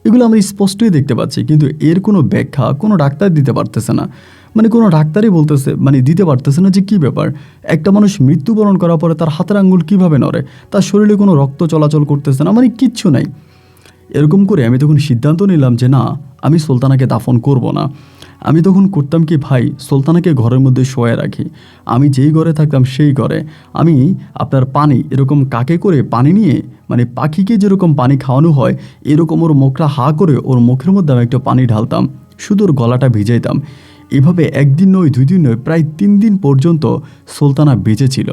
এগুলো আমরা স্পষ্টই দেখতে পাচ্ছি, কিন্তু এর কোনো ব্যাখ্যা কোনো ডাক্তার দিতে পারতেছে না। মানে কোনো ডাক্তারই বলতেছে, মানে দিতে পারতেছে না যে কী ব্যাপার, একটা মানুষ মৃত্যুবরণ করার পরে তার হাতের আঙুল কীভাবে নড়ে, তার শরীরে কোনো রক্ত চলাচল করতেছে না, মানে কিচ্ছু নাই। এরকম করে আমি তখন সিদ্ধান্ত নিলাম যে না, আমি সুলতানাকে দাফন করব না। আমি তখন করতাম কি ভাই, সুলতানাকে ঘরের মধ্যে শোয়ে রাখি, আমি যেই ঘরে থাকতাম সেই ঘরে আমি আপনার পানি এরকম কাকে করে পানি নিয়ে, মানে পাখিকে যেরকম পানি খাওয়ানো হয় এরকম ওর মুখটা হা করে ওর মুখের মধ্যে আমি একটু পানি ঢালতাম, শুধু ওর গলাটা ভিজাইতাম। এভাবে একদিন নয়, 2 দিন নয়, প্রায় 3 দিন পর্যন্ত সুলতানা বেঁচে ছিল।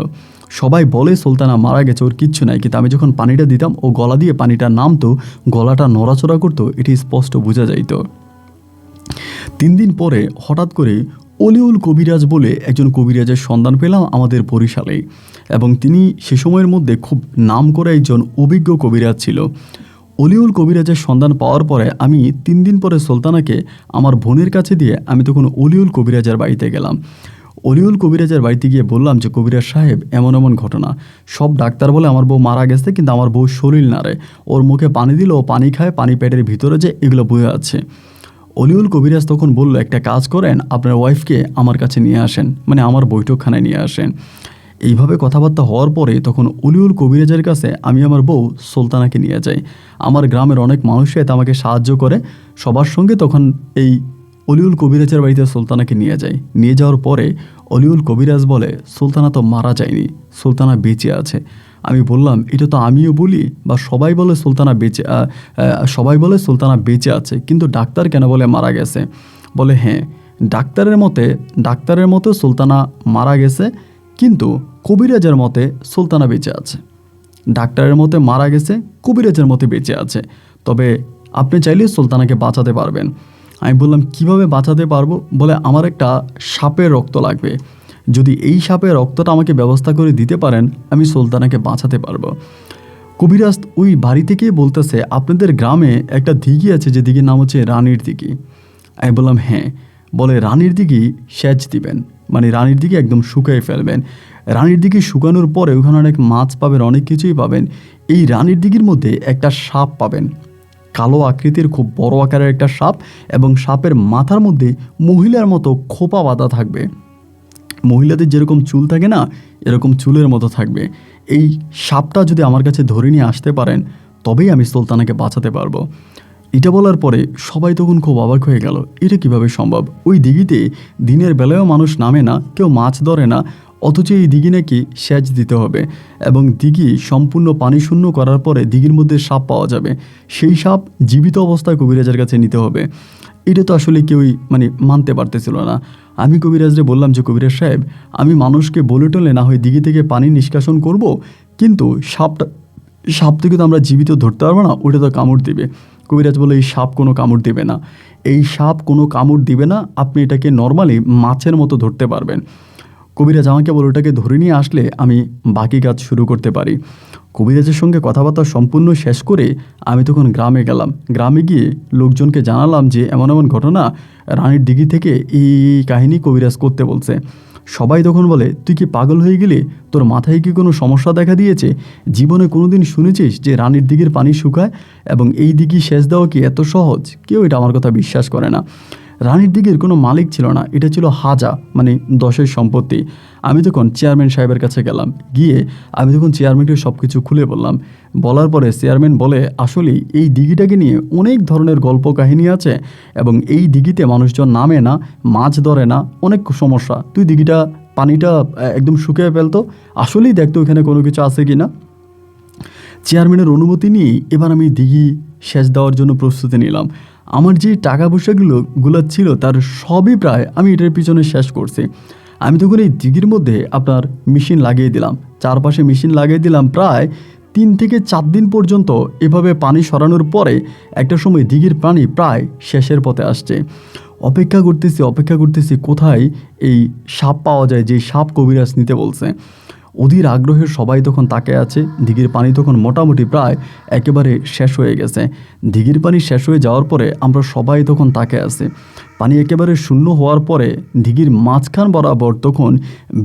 সবাই বলে সুলতানা মারা গেছে, ওর কিচ্ছু নাই, কিন্তু আমি যখন পানিটা দিতাম ও গলা দিয়ে পানিটা নামতো, গলাটা নড়াচড়া করতো, এটি স্পষ্ট বোঝা যাইত। 3 দিন পরে হঠাৎ করে অলিউল কবিরাজ বলে একজন কবিরাজের সন্ধান পেলাম আমাদের বরিশালেই, এবং তিনি সে সময়ের মধ্যে খুব নাম করা একজন অভিজ্ঞ কবিরাজ ছিল। অলিউল কবিরাজের সন্ধান পাওয়ার পরে আমি 3 দিন পরে সুলতানাকে আমার বোনের কাছে দিয়ে আমি তখন অলিউল কবিরাজের বাড়িতে গেলাম। অলিউল কবিরাজের বাড়িতে গিয়ে বললাম যে কবিরাজ সাহেব, এমন এমন ঘটনা, সব ডাক্তার বলে আমার বউ মারা গেছে, কিন্তু আমার বউ শরীর নাড়ে, ওর মুখে পানি দিল, ও পানি খায়, পানি পেটের ভিতরে যে এগুলো বয়ে আছে। অলিউল কবিরাজ তখন বলল, একটা কাজ করেন, আপনার ওয়াইফকে আমার কাছে নিয়ে আসেন, মানে আমার বৈঠকখানায় নিয়ে আসেন। এইভাবে কথাবার্তা হওয়ার পরে তখন অলিউল কবিরাজের কাছে আমি আমার বউ সুলতানাকে নিয়ে যাই। আমার গ্রামের অনেক মানুষই এতে আমাকে সাহায্য করে, সবার সঙ্গে তখন এই অলিউল কবিরাজের বাড়িতে সুলতানাকে নিয়ে যাই। নিয়ে যাওয়ার পরে অলিউল কবিরাজ বলে, সুলতানা তো মারা যায়নি, সুলতানা বেঁচে আছে। আমি বললাম, এটা তো আমিও বলি, বা সবাই বলে সুলতানা বেঁচে আছে, কিন্তু ডাক্তার কেন বলে মারা গেছে? বলে হ্যাঁ, ডাক্তারের মতে সুলতানা মারা গেছে, কিন্তু কবিরাজের মতে সুলতানা বেঁচে আছে। ডাক্তারের মতে মারা গেছে, কবিরাজের মতে বেঁচে আছে, তবে আপনি চাইলে সুলতানাকে বাঁচাতে পারবেন। আমি বললাম, কিভাবে বাঁচাতে পারবো? বলে আমার একটা সাপের রক্ত লাগবে, যদি এই সাপের রক্তটা আমাকে ব্যবস্থা করে দিতে পারেন আমি সুলতানাকে বাঁচাতে পারবো। কবিরাজ ওই বাড়ি থেকেই বলতেছে, আপনাদের গ্রামে একটা দিঘি আছে, যে দিঘির নাম হচ্ছে রানীর দিঘি। আমি বললাম হ্যাঁ। বলে রানীর দিঘি সেচ দিবেন, মানে রানীর দিঘি একদম শুকিয়ে ফেলবেন। রানীর দিঘি শুকানোর পরে ওখানে অনেক মাছ পাবেন, অনেক কিছুই পাবেন। এই রানীর দিঘির মধ্যে একটা সাপ পাবেন, কালো আকৃতির খুব বড় আকারের একটা সাপ, এবং সাপের মাথার মধ্যে মহিলার মতো খোপা বাঁধা থাকবে, মহিলাদের যেরকম চুল থাকে না, এরকম চুলের মতো থাকবে। এই সাপটা যদি আমার কাছে ধরে নিয়ে আসতে পারেন তবেই আমি সুলতানাকে বাঁচাতে পারবো। এটা বলার পরে সবাই তখন খুব অবাক হয়ে গেল, এটা কিভাবে সম্ভব? ওই দিঘিতে দিনের বেলায়ও মানুষ নামে না, কেউ মাছ ধরে না, অথচ এই দিঘি নাকি সেচ দিতে হবে, এবং দিঘি সম্পূর্ণ পানি শূন্য করার পরে দিঘির মধ্যে সাপ পাওয়া যাবে, সেই সাপ জীবিত অবস্থায় কবিরাজের কাছে নিতে হবে। এটা তো আসলে কেউই মানে মানতে পারতেছিল না। আমি কবিরাজরে বললাম যে কবিরাজ সাহেব, আমি মানুষকে বলে টলে না হয় দিঘি থেকে পানি নিষ্কাশন করব, কিন্তু সাপ থেকে তো আমরা জীবিত ধরতে পারবো না, ওটা তো কামড় দিবে। কবিরাজ বলে, এই সাপ কোনো কামড় দিবে না, এই সাপ কোনো কামড় দিবে না, আপনি এটাকে নর্মালি মাছের মতো ধরতে পারবেন। কবিরাজ আমাকে বলে, ওটাকে ধরে নিয়ে আসলে আমি বাকি কাজ শুরু করতে পারি। কবিরাজের সঙ্গে কথাবার্তা সম্পূর্ণ শেষ করে আমি তখন গ্রামে গেলাম। গ্রামে গিয়ে লোকজনকে জানালাম যে এমন এমন ঘটনা, রানীর দিঘি থেকে এই কাহিনী কবিরাজ করতে বলছে। সবাই তখন বলে, তুই কি পাগল হয়ে গেলি? তোর মাথায় কি কোনো সমস্যা দেখা দিয়েছে? জীবনে কোনো দিন শুনেছিস যে রানীর দিঘির পানি শুকায় এবং এই দিঘি সেচ দেওয়া কি এত সহজ? কেউ এটা আমার কথা বিশ্বাস করে না। রানীর দিঘির কোনো মালিক ছিল না, এটা ছিল হাজা, মানে 10-এর সম্পত্তি। আমি তখন চেয়ারম্যান সাহেবের কাছে গেলাম, গিয়ে আমি তখন চেয়ারম্যানকে সব কিছু খুলে বললাম। বলার পরে চেয়ারম্যান বলে, আসলেই এই দিঘিটাকে নিয়ে অনেক ধরনের গল্প কাহিনী আছে, এবং এই দিঘিতে মানুষজন নামে না, মাছ ধরে না, অনেক সমস্যা। তুই দিঘিটা পানিটা একদম শুকিয়ে ফেলতো, আসলেই দেখতো ওখানে কোনো কিছু আছে কি না। চেয়ারম্যানের অনুমতি নিয়ে এবার আমি দিঘি সেচ দেওয়ার জন্য প্রস্তুতি নিলাম। আমার যে টাকা পয়সাগুলো ছিল তার সবই প্রায় আমি এটার পিছনে শেষ করছি। আমি তখন এই দিঘির মধ্যে আপনার মেশিন লাগিয়ে দিলাম, চারপাশে মেশিন লাগিয়ে দিলাম। প্রায় 3 থেকে 4 দিন পর্যন্ত এভাবে পানি সরানোর পরে একটা সময় দিঘির পানি প্রায় শেষের পথে আসছে। অপেক্ষা করতেছি কোথায় এই সাপ পাওয়া যায়, যে সাপ কবিরাজ নিতে বলছে। অধীর আগ্রহে সবাই তখন তাকিয়ে আছে। দিঘির পানি তখন মোটামুটি প্রায় একেবারে শেষ হয়ে গেছে। দিঘির পানি শেষ হয়ে যাওয়ার পরে আমরা সবাই তখন তাকিয়ে আছি। পানি একেবারে শূন্য হওয়ার পরে দিঘির মাঝখান বরাবর তখন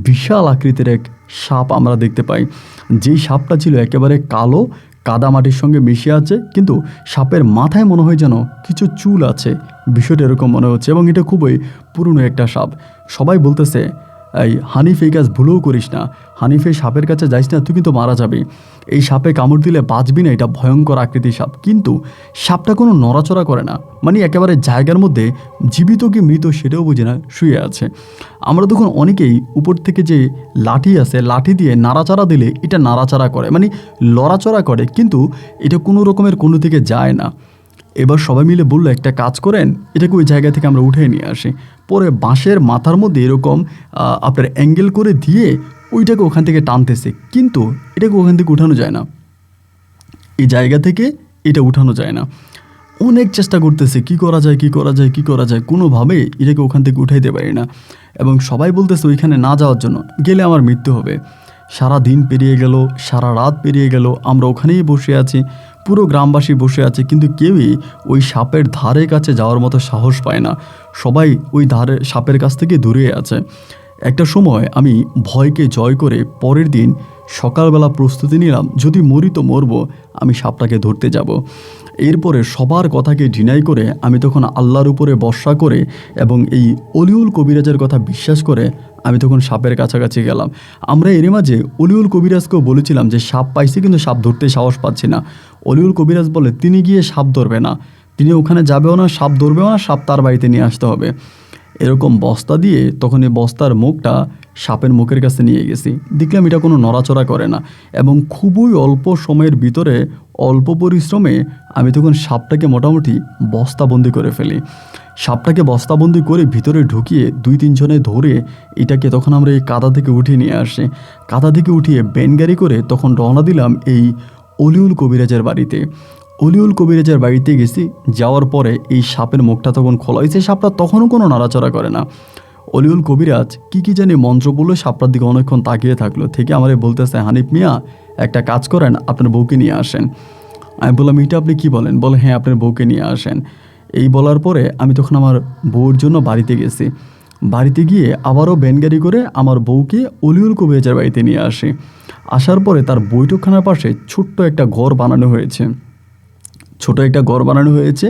বিশাল আকৃতির এক সাপ আমরা দেখতে পাই। যেই সাপটা ছিল একেবারে কালো, কাদামাটির সঙ্গে মিশে আছে, কিন্তু সাপের মাথায় মনে হয় যেন কিছু চুল আছে, বিষয়টা এরকম মনে হচ্ছে। এবং এটা খুবই পুরনো একটা সাপ। সবাই বলতেছে, এই হানিফ এই কাজ ভুলেও করিস না, হানিফ এই সাপের কাছে যাইস না, তুই কিন্তু মারা যাবি, এই সাপে কামড় দিলে বাঁচবি না, এটা ভয়ঙ্কর আকৃতির সাপ। কিন্তু সাপটা কোনো নড়াচড়া করে না, মানে একেবারে জায়গার মধ্যে জীবিত কি মৃত সেটাও বুঝে না, শুয়ে আছে। আমরা তখন অনেকেই উপর থেকে যে লাঠি আছে, লাঠি দিয়ে নাড়াচাড়া দিলে এটা নাড়াচাড়া করে, মানে লড়াচড়া করে, কিন্তু এটা কোনো রকমের কোনো দিকে যায় না। এবার সবাই মিলে বললো, একটা কাজ করেন, এটাকে ওই জায়গা থেকে আমরা উঠে নিয়ে আসি। পরে বাঁশের মাথার মধ্যে এরকম আপনার অ্যাঙ্গেল করে দিয়ে ওইটাকে ওখান থেকে টানতেছে, কিন্তু এটাকে ওখান থেকে উঠানো যায় না, এই জায়গা থেকে এটা উঠানো যায় না। অনেক চেষ্টা করতেছে, কি করা যায়, কোনোভাবে এটাকে ওখান থেকে উঠাইতে পারি না। এবং সবাই বলতেছে ওইখানে না যাওয়ার জন্য, গেলে আমার মৃত্যু হবে। সারা দিন পেরিয়ে গেল, সারা রাত পেরিয়ে গেল, আমরা ওখানেই বসে আছি, পুরো গ্রামবাসী বসে আছে, কিন্তু কেউই ওই সাপের ধারে কাছে যাওয়ার মতো সাহস পায় না। সবাই ওই সাপের কাছ থেকে দূরে আছে। একটা সময় আমি ভয়কে জয় করে পরের দিন সকালবেলা প্রস্তুতি নিলাম, যদি মরি তো মরবো, আমি সাপটাকে ধরতে যাব। এরপরে সবার কথাকে ডিনাই করে আমি তখন আল্লাহর উপরে ভরসা করে এবং এই অলিউল কবিরাজের কথা বিশ্বাস করে আমি তখন সাপের কাছাকাছি গেলাম। আমরা এর মাঝে অলিউল কবিরাজকেও বলেছিলাম যে সাপ পাইছি, কিন্তু সাপ ধরতে সাহস পাচ্ছি না। অলিউল কবিরাজ বলে তিনি গিয়ে সাপ ধরবে না, তিনি ওখানে যাবেও না, সাপ ধরবেও না, সাপ তার বাড়িতে নিয়ে আসতে হবে। এরকম বস্তা দিয়ে তখন এই বস্তার মুখটা সাপের মুখের কাছে নিয়ে গেছি, দেখলাম এটা কোনো নড়াচড়া করে না। এবং খুবই অল্প সময়ের ভিতরে, অল্প পরিশ্রমে আমি তখন সাপটাকে মোটামুটি বস্তাবন্দি করে ফেলি। সাপটাকে বস্তাবন্দি করে ভিতরে ঢুকিয়ে 2-3 জনে ধরে এটাকে তখন আমরা এই কাদা থেকে উঠিয়ে নিয়ে আসি। কাদা থেকে উঠিয়ে ব্যানগাড়ি করে তখন রওনা দিলাম এই অলিউল কবিরাজের বাড়িতে। অলিউল কবিরাজের বাড়িতে গেছি, যাওয়ার পরে এই সাপের মুখটা তখন খোলা হয়েছে, সাপটা তখনও কোনো নাড়াচড়া করে না। অলিউল কবিরাজ কি জানি মন্ত্র বলে সাপটার দিকে অনেকক্ষণ তাকিয়ে থাকলো, থেকে আমারে বলতেছে, হানিফ মিয়া একটা কাজ করেন, আপনার বউকে নিয়ে আসেন। আমি বললাম, এটা আপনি কি বলেন? বলে, হ্যাঁ, আপনার বউকে নিয়ে আসেন। এই বলার পরে আমি তখন আমার বউর জন্য বাড়িতে গেছি। বাড়িতে গিয়ে আবারও ব্যানগাড়ি করে আমার বউকে অলিউল কবিরাজের বাড়িতে নিয়ে আসি। আসার পরে তার বৈঠকখানার পাশে ছোট্ট একটা ঘর বানানো হয়েছে,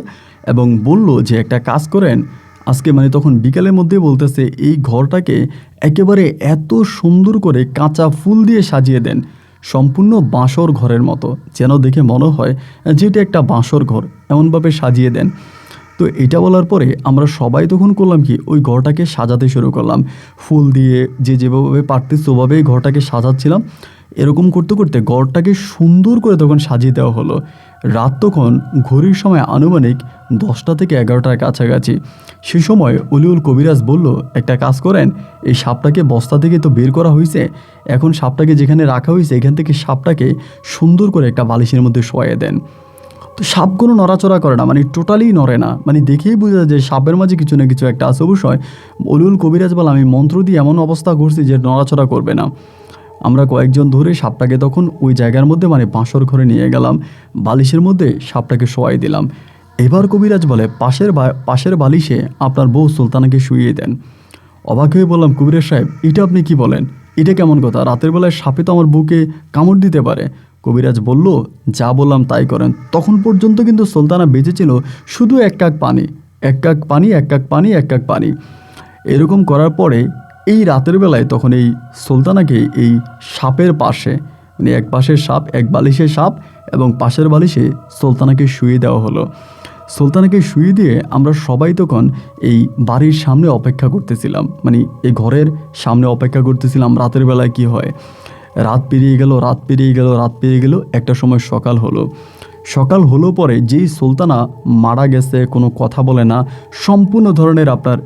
এবং বলল যে একটা কাজ করেন, আজকে মানে তখন বিকালের মধ্যে বলতেছে এই ঘরটাকে একেবারে এত সুন্দর করে কাঁচা ফুল দিয়ে সাজিয়ে দেন, সম্পূর্ণ বাঁশর ঘরের মতো, যেন দেখে মনে হয় যে এটা একটা বাঁশর ঘর, এমনভাবে সাজিয়ে দেন। তো এটা বলার পরে আমরা সবাই তখন করলাম কি, ওই ঘরটাকে সাজাতে শুরু করলাম ফুল দিয়ে, যেভাবে পারতেছে ওভাবেই ঘরটাকে সাজাচ্ছিলাম। এরকম করতে করতে ঘরটাকে সুন্দর করে তখন সাজিয়ে দেওয়া হলো। রাত তখন ঘড়ির সময় আনুমানিক 10টা থেকে 11টার কাছাকাছি। সে সময় অলিউল কবিরাজ বলল, একটা কাজ করেন, এই সাপটাকে বস্তা থেকে তো বের করা হয়েছে, এখন সাপটাকে যেখানে রাখা হয়েছে এখান থেকে সাপটাকে সুন্দর করে একটা বালিশের মধ্যে শোয়াইয়ে দেন। তো সাপ কোনো নড়াচড়া করে না, মানে টোটালি নড়ে না, মানে দেখেই বোঝা যায় যে সাপের মাঝে কিছু না কিছু একটা আছে। অবশ্যই অলিউল কবিরাজ বলে, আমি মন্ত্র দিয়ে এমন অবস্থা করছি যে নড়াচড়া করবে না। আমরা কয়েকজন ধরে সাপটাকে তখন ওই জায়গার মধ্যে, মানে বাঁশর ঘরে নিয়ে গেলাম, বালিশের মধ্যে সাপটাকে শোয়াই দিলাম। এবার কবিরাজ বলে, পাশের বালিশে আপনার বউ সুলতানাকে শুইয়ে দেন। অবাক হয়ে বললাম, কবিরাজ সাহেব এটা আপনি কি বলেন? এটা কেমন কথা? রাতের বেলায় সাপে তো আমার বউকে কামড় দিতে পারে। কবিরাজ বলল, যা বললাম তাই করেন। তখন পর্যন্ত কিন্তু সুলতানা বেঁচে ছিল শুধু এক কাক পানি। এরকম করার পরে এই রাতের বেলায় তখন এই সুলতানাকে এই সাপের পাশে, মানে এক পাশের সাপ, এক বালিশে সাপ এবং পাশের বালিশে সুলতানাকে শুয়ে দেওয়া হলো। সুলতানাকে শুয়ে দিয়ে আমরা সবাই তখন এই বাড়ির সামনে অপেক্ষা করতেছিলাম, মানে এই ঘরের সামনে অপেক্ষা করতেছিলাম রাতের বেলায় কি হয়। রাত পেরিয়ে গেল, একটা সময় সকাল হলো। সকাল হলো পরে যেই সুলতানা মারা গেছে, কোনো কথা বলে না, সম্পূর্ণ ধরনের আপনার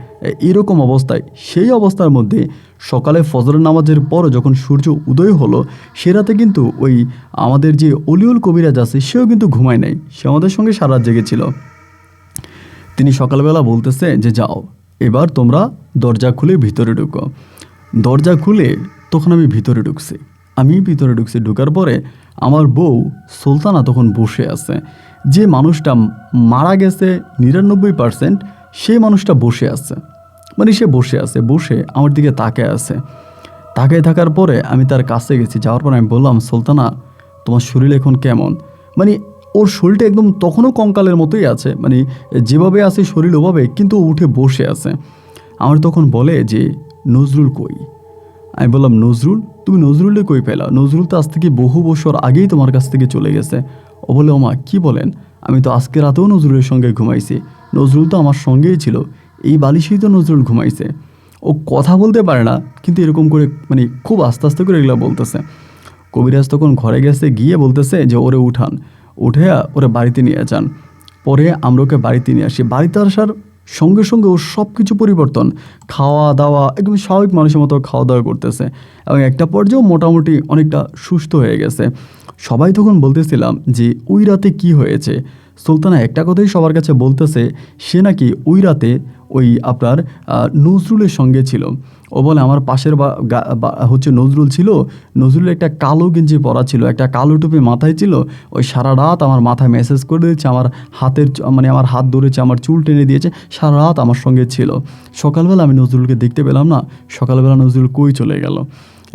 এরকম অবস্থায়, সেই অবস্থার মধ্যে সকালে ফজরের নামাজের পর যখন সূর্য উদয় হলো, সে রাতে কিন্তু ওই আমাদের যে অলিউল কবিরাজ আছে সেও কিন্তু ঘুমায় নাই, সে আমাদের সঙ্গে সারা রাত জেগেছিল। তিনি সকালবেলা বলতেছে যে যাও এবার তোমরা দরজা খুলে ভিতরে ঢুকো। দরজা খুলে তখন আমি ভিতরে ঢুকছি। ঢুকার পরে আমার বউ সুলতানা তখন বসে আছে। যে মানুষটা মারা গেছে 99%, সেই মানুষটা বসে আছে, মানে সে বসে আছে, বসে আমার দিকে তাকায় আছে। তাকায় থাকার পরে আমি তার কাছে গেছি, যাওয়ার পর আমি বললাম, সুলতানা তোমার শরীর এখন কেমন? মানে ওর শরীরটা একদম তখনও কঙ্কালের মতোই আছে, মানে যেভাবে আছে শরীর ওভাবে, কিন্তু ও উঠে বসে আছে। আমার তখন বলে যে নজরুল কই? আমি বললাম, নজরুল? তুমি নজরুলে কই পেলা? নজরুল তো আজ থেকে বহু বছর আগেই তোমার কাছ থেকে চলে গেছে। ও বলে, ওমা কি বলেন? আমি তো আজকে রাতেও নজরুলের সঙ্গে ঘুমাইছি, নজরুল তো আমার সঙ্গেই ছিল, এই বালিশেই তো নজরুল ঘুমাইছে। ও কথা বলতে পারে না, কিন্তু এরকম করে মানে খুব আস্তে আস্তে করে এগুলো বলতেছে। কবিরাজ তখন ঘরে গেছে, গিয়ে বলতেছে যে ওরে উঠান, উঠে ওরে বাড়িতে নিয়ে যান। পরে আমরা ওকে বাড়িতে নিয়ে আসি। বাড়িতে আসার সঙ্গে সঙ্গে ওর সব কিছু পরিবর্তন, খাওয়া দাওয়া একদম স্বাভাবিক মানুষের মতো খাওয়া দাওয়া করতেছে, এবং একটা পর্যায়েও মোটামুটি অনেকটা সুস্থ হয়ে গেছে। সবাই তখন বলতেছিলাম যে ওই রাতে কি হয়েছে। সুলতানা একটা কথাই সবার কাছে বলতেছে, সে নাকি ওই রাতে ওই আপনার নজরুলের সঙ্গে ছিল। ও বলে আমার পাশের হচ্ছে নজরুল ছিল, নজরুলের একটা কালো গেঞ্জি পরা ছিল, একটা কালো টুপি মাথায় ছিল, ওই সারা রাত আমার মাথায় মেসেজ করে দিয়েছে, আমার হাতের মানে আমার হাত ধরেছে, আমার চুল টেনে দিয়েছে, সারা রাত আমার সঙ্গে ছিল। সকালবেলা আমি নজরুলকে দেখতে পেলাম না, সকালবেলা নজরুল কই চলে গেল।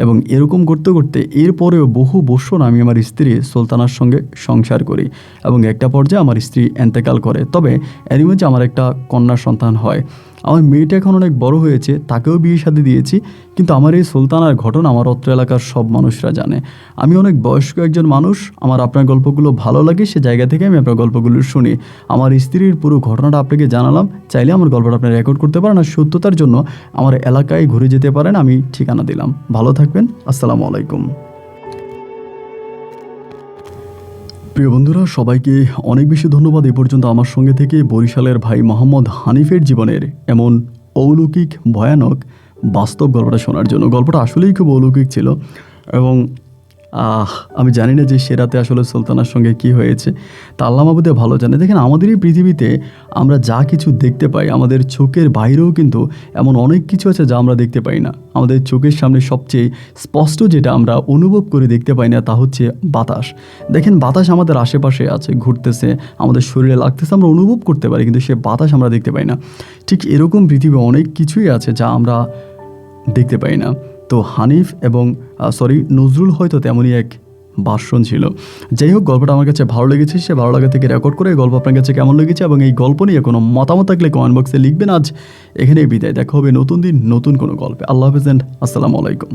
এবং এরকম করতে করতে এরপরেও বহু বছর আমি আমার স্ত্রী সুলতানার সঙ্গে সংসার করি, এবং একটা পর্যায়ে আমার স্ত্রী এন্তেকাল করে। তবে এরই মধ্যে আমার একটা কন্যা সন্তান হয়। আমার মেয়েটা এখন অনেক বড় হয়েছে, তাকেও বিয়ে শাদী দিয়েছি। কিন্তু আমার এই সুলতানার ঘটনা আমার অত্র এলাকার সব মানুষরা জানে। আমি অনেক বয়স্ক একজন মানুষ, আমার আপনার গল্পগুলো ভালো লাগে, সে জায়গা থেকে আমি আপনার গল্পগুলো শুনি। আমার স্ত্রীর পুরো ঘটনাটা আপনাকে জানালাম, চাইলে আমার গল্পটা আপনি রেকর্ড করতে পারেন, আর সত্যতার জন্য আমার এলাকায় ঘুরে যেতে পারেন, আমি ঠিকানা দিলাম। ভালো থাকবেন, আসসালামু আলাইকুম। প্রিয় বন্ধুরা, সবাইকে অনেক বেশি ধন্যবাদ এ পর্যন্ত আমার সঙ্গে থেকে বরিশালের ভাই মোহাম্মদ হানিফের জীবনের এমন অলৌকিক ভয়ানক বাস্তব গল্পটা শোনার জন্য। গল্পটা আসলেই খুব অলৌকিক ছিল, এবং আমি জানি না যে সে রাতে আসলে সুলতানার সঙ্গে কি হয়েছে, তা আল্লাহ মাহবুদে ভালো জানে। দেখেন, আমাদের এই পৃথিবীতে আমরা যা কিছু দেখতে পাই, আমাদের চোখের বাইরেও কিন্তু এমন অনেক কিছু আছে যা আমরা দেখতে পাই না। আমাদের চোখের সামনে সবচেয়ে স্পষ্ট যেটা আমরা অনুভব করে দেখতে পাই না, তা হচ্ছে বাতাস। দেখেন, বাতাস আমাদের আশেপাশে আছে, ঘুরতেছে, আমাদের শরীরে লাগতেছে, আমরা অনুভব করতে পারি, কিন্তু সে বাতাস আমরা দেখতে পাই না। ঠিক এরকম পৃথিবী অনেক কিছুই আছে যা আমরা দেখতে পাই না। তো হানিফ এবং নজরুল হয়তো তেমনই এক ভাষণ ছিল। যাই হোক, গল্পটা আমার কাছে ভালো লেগেছে, সে ভালো লাগা থেকে রেকর্ড করে। এই গল্প আপনার কাছে কেমন লেগেছে এবং এই গল্প নিয়ে কোনো মতামত থাকলে কমেন্ট বক্সে লিখবেন। আজ এখানেই বিদায়, দেখা হবে নতুন দিন নতুন কোনো গল্পে। আল্লাহ হাফেজ, আসসালামু আলাইকুম।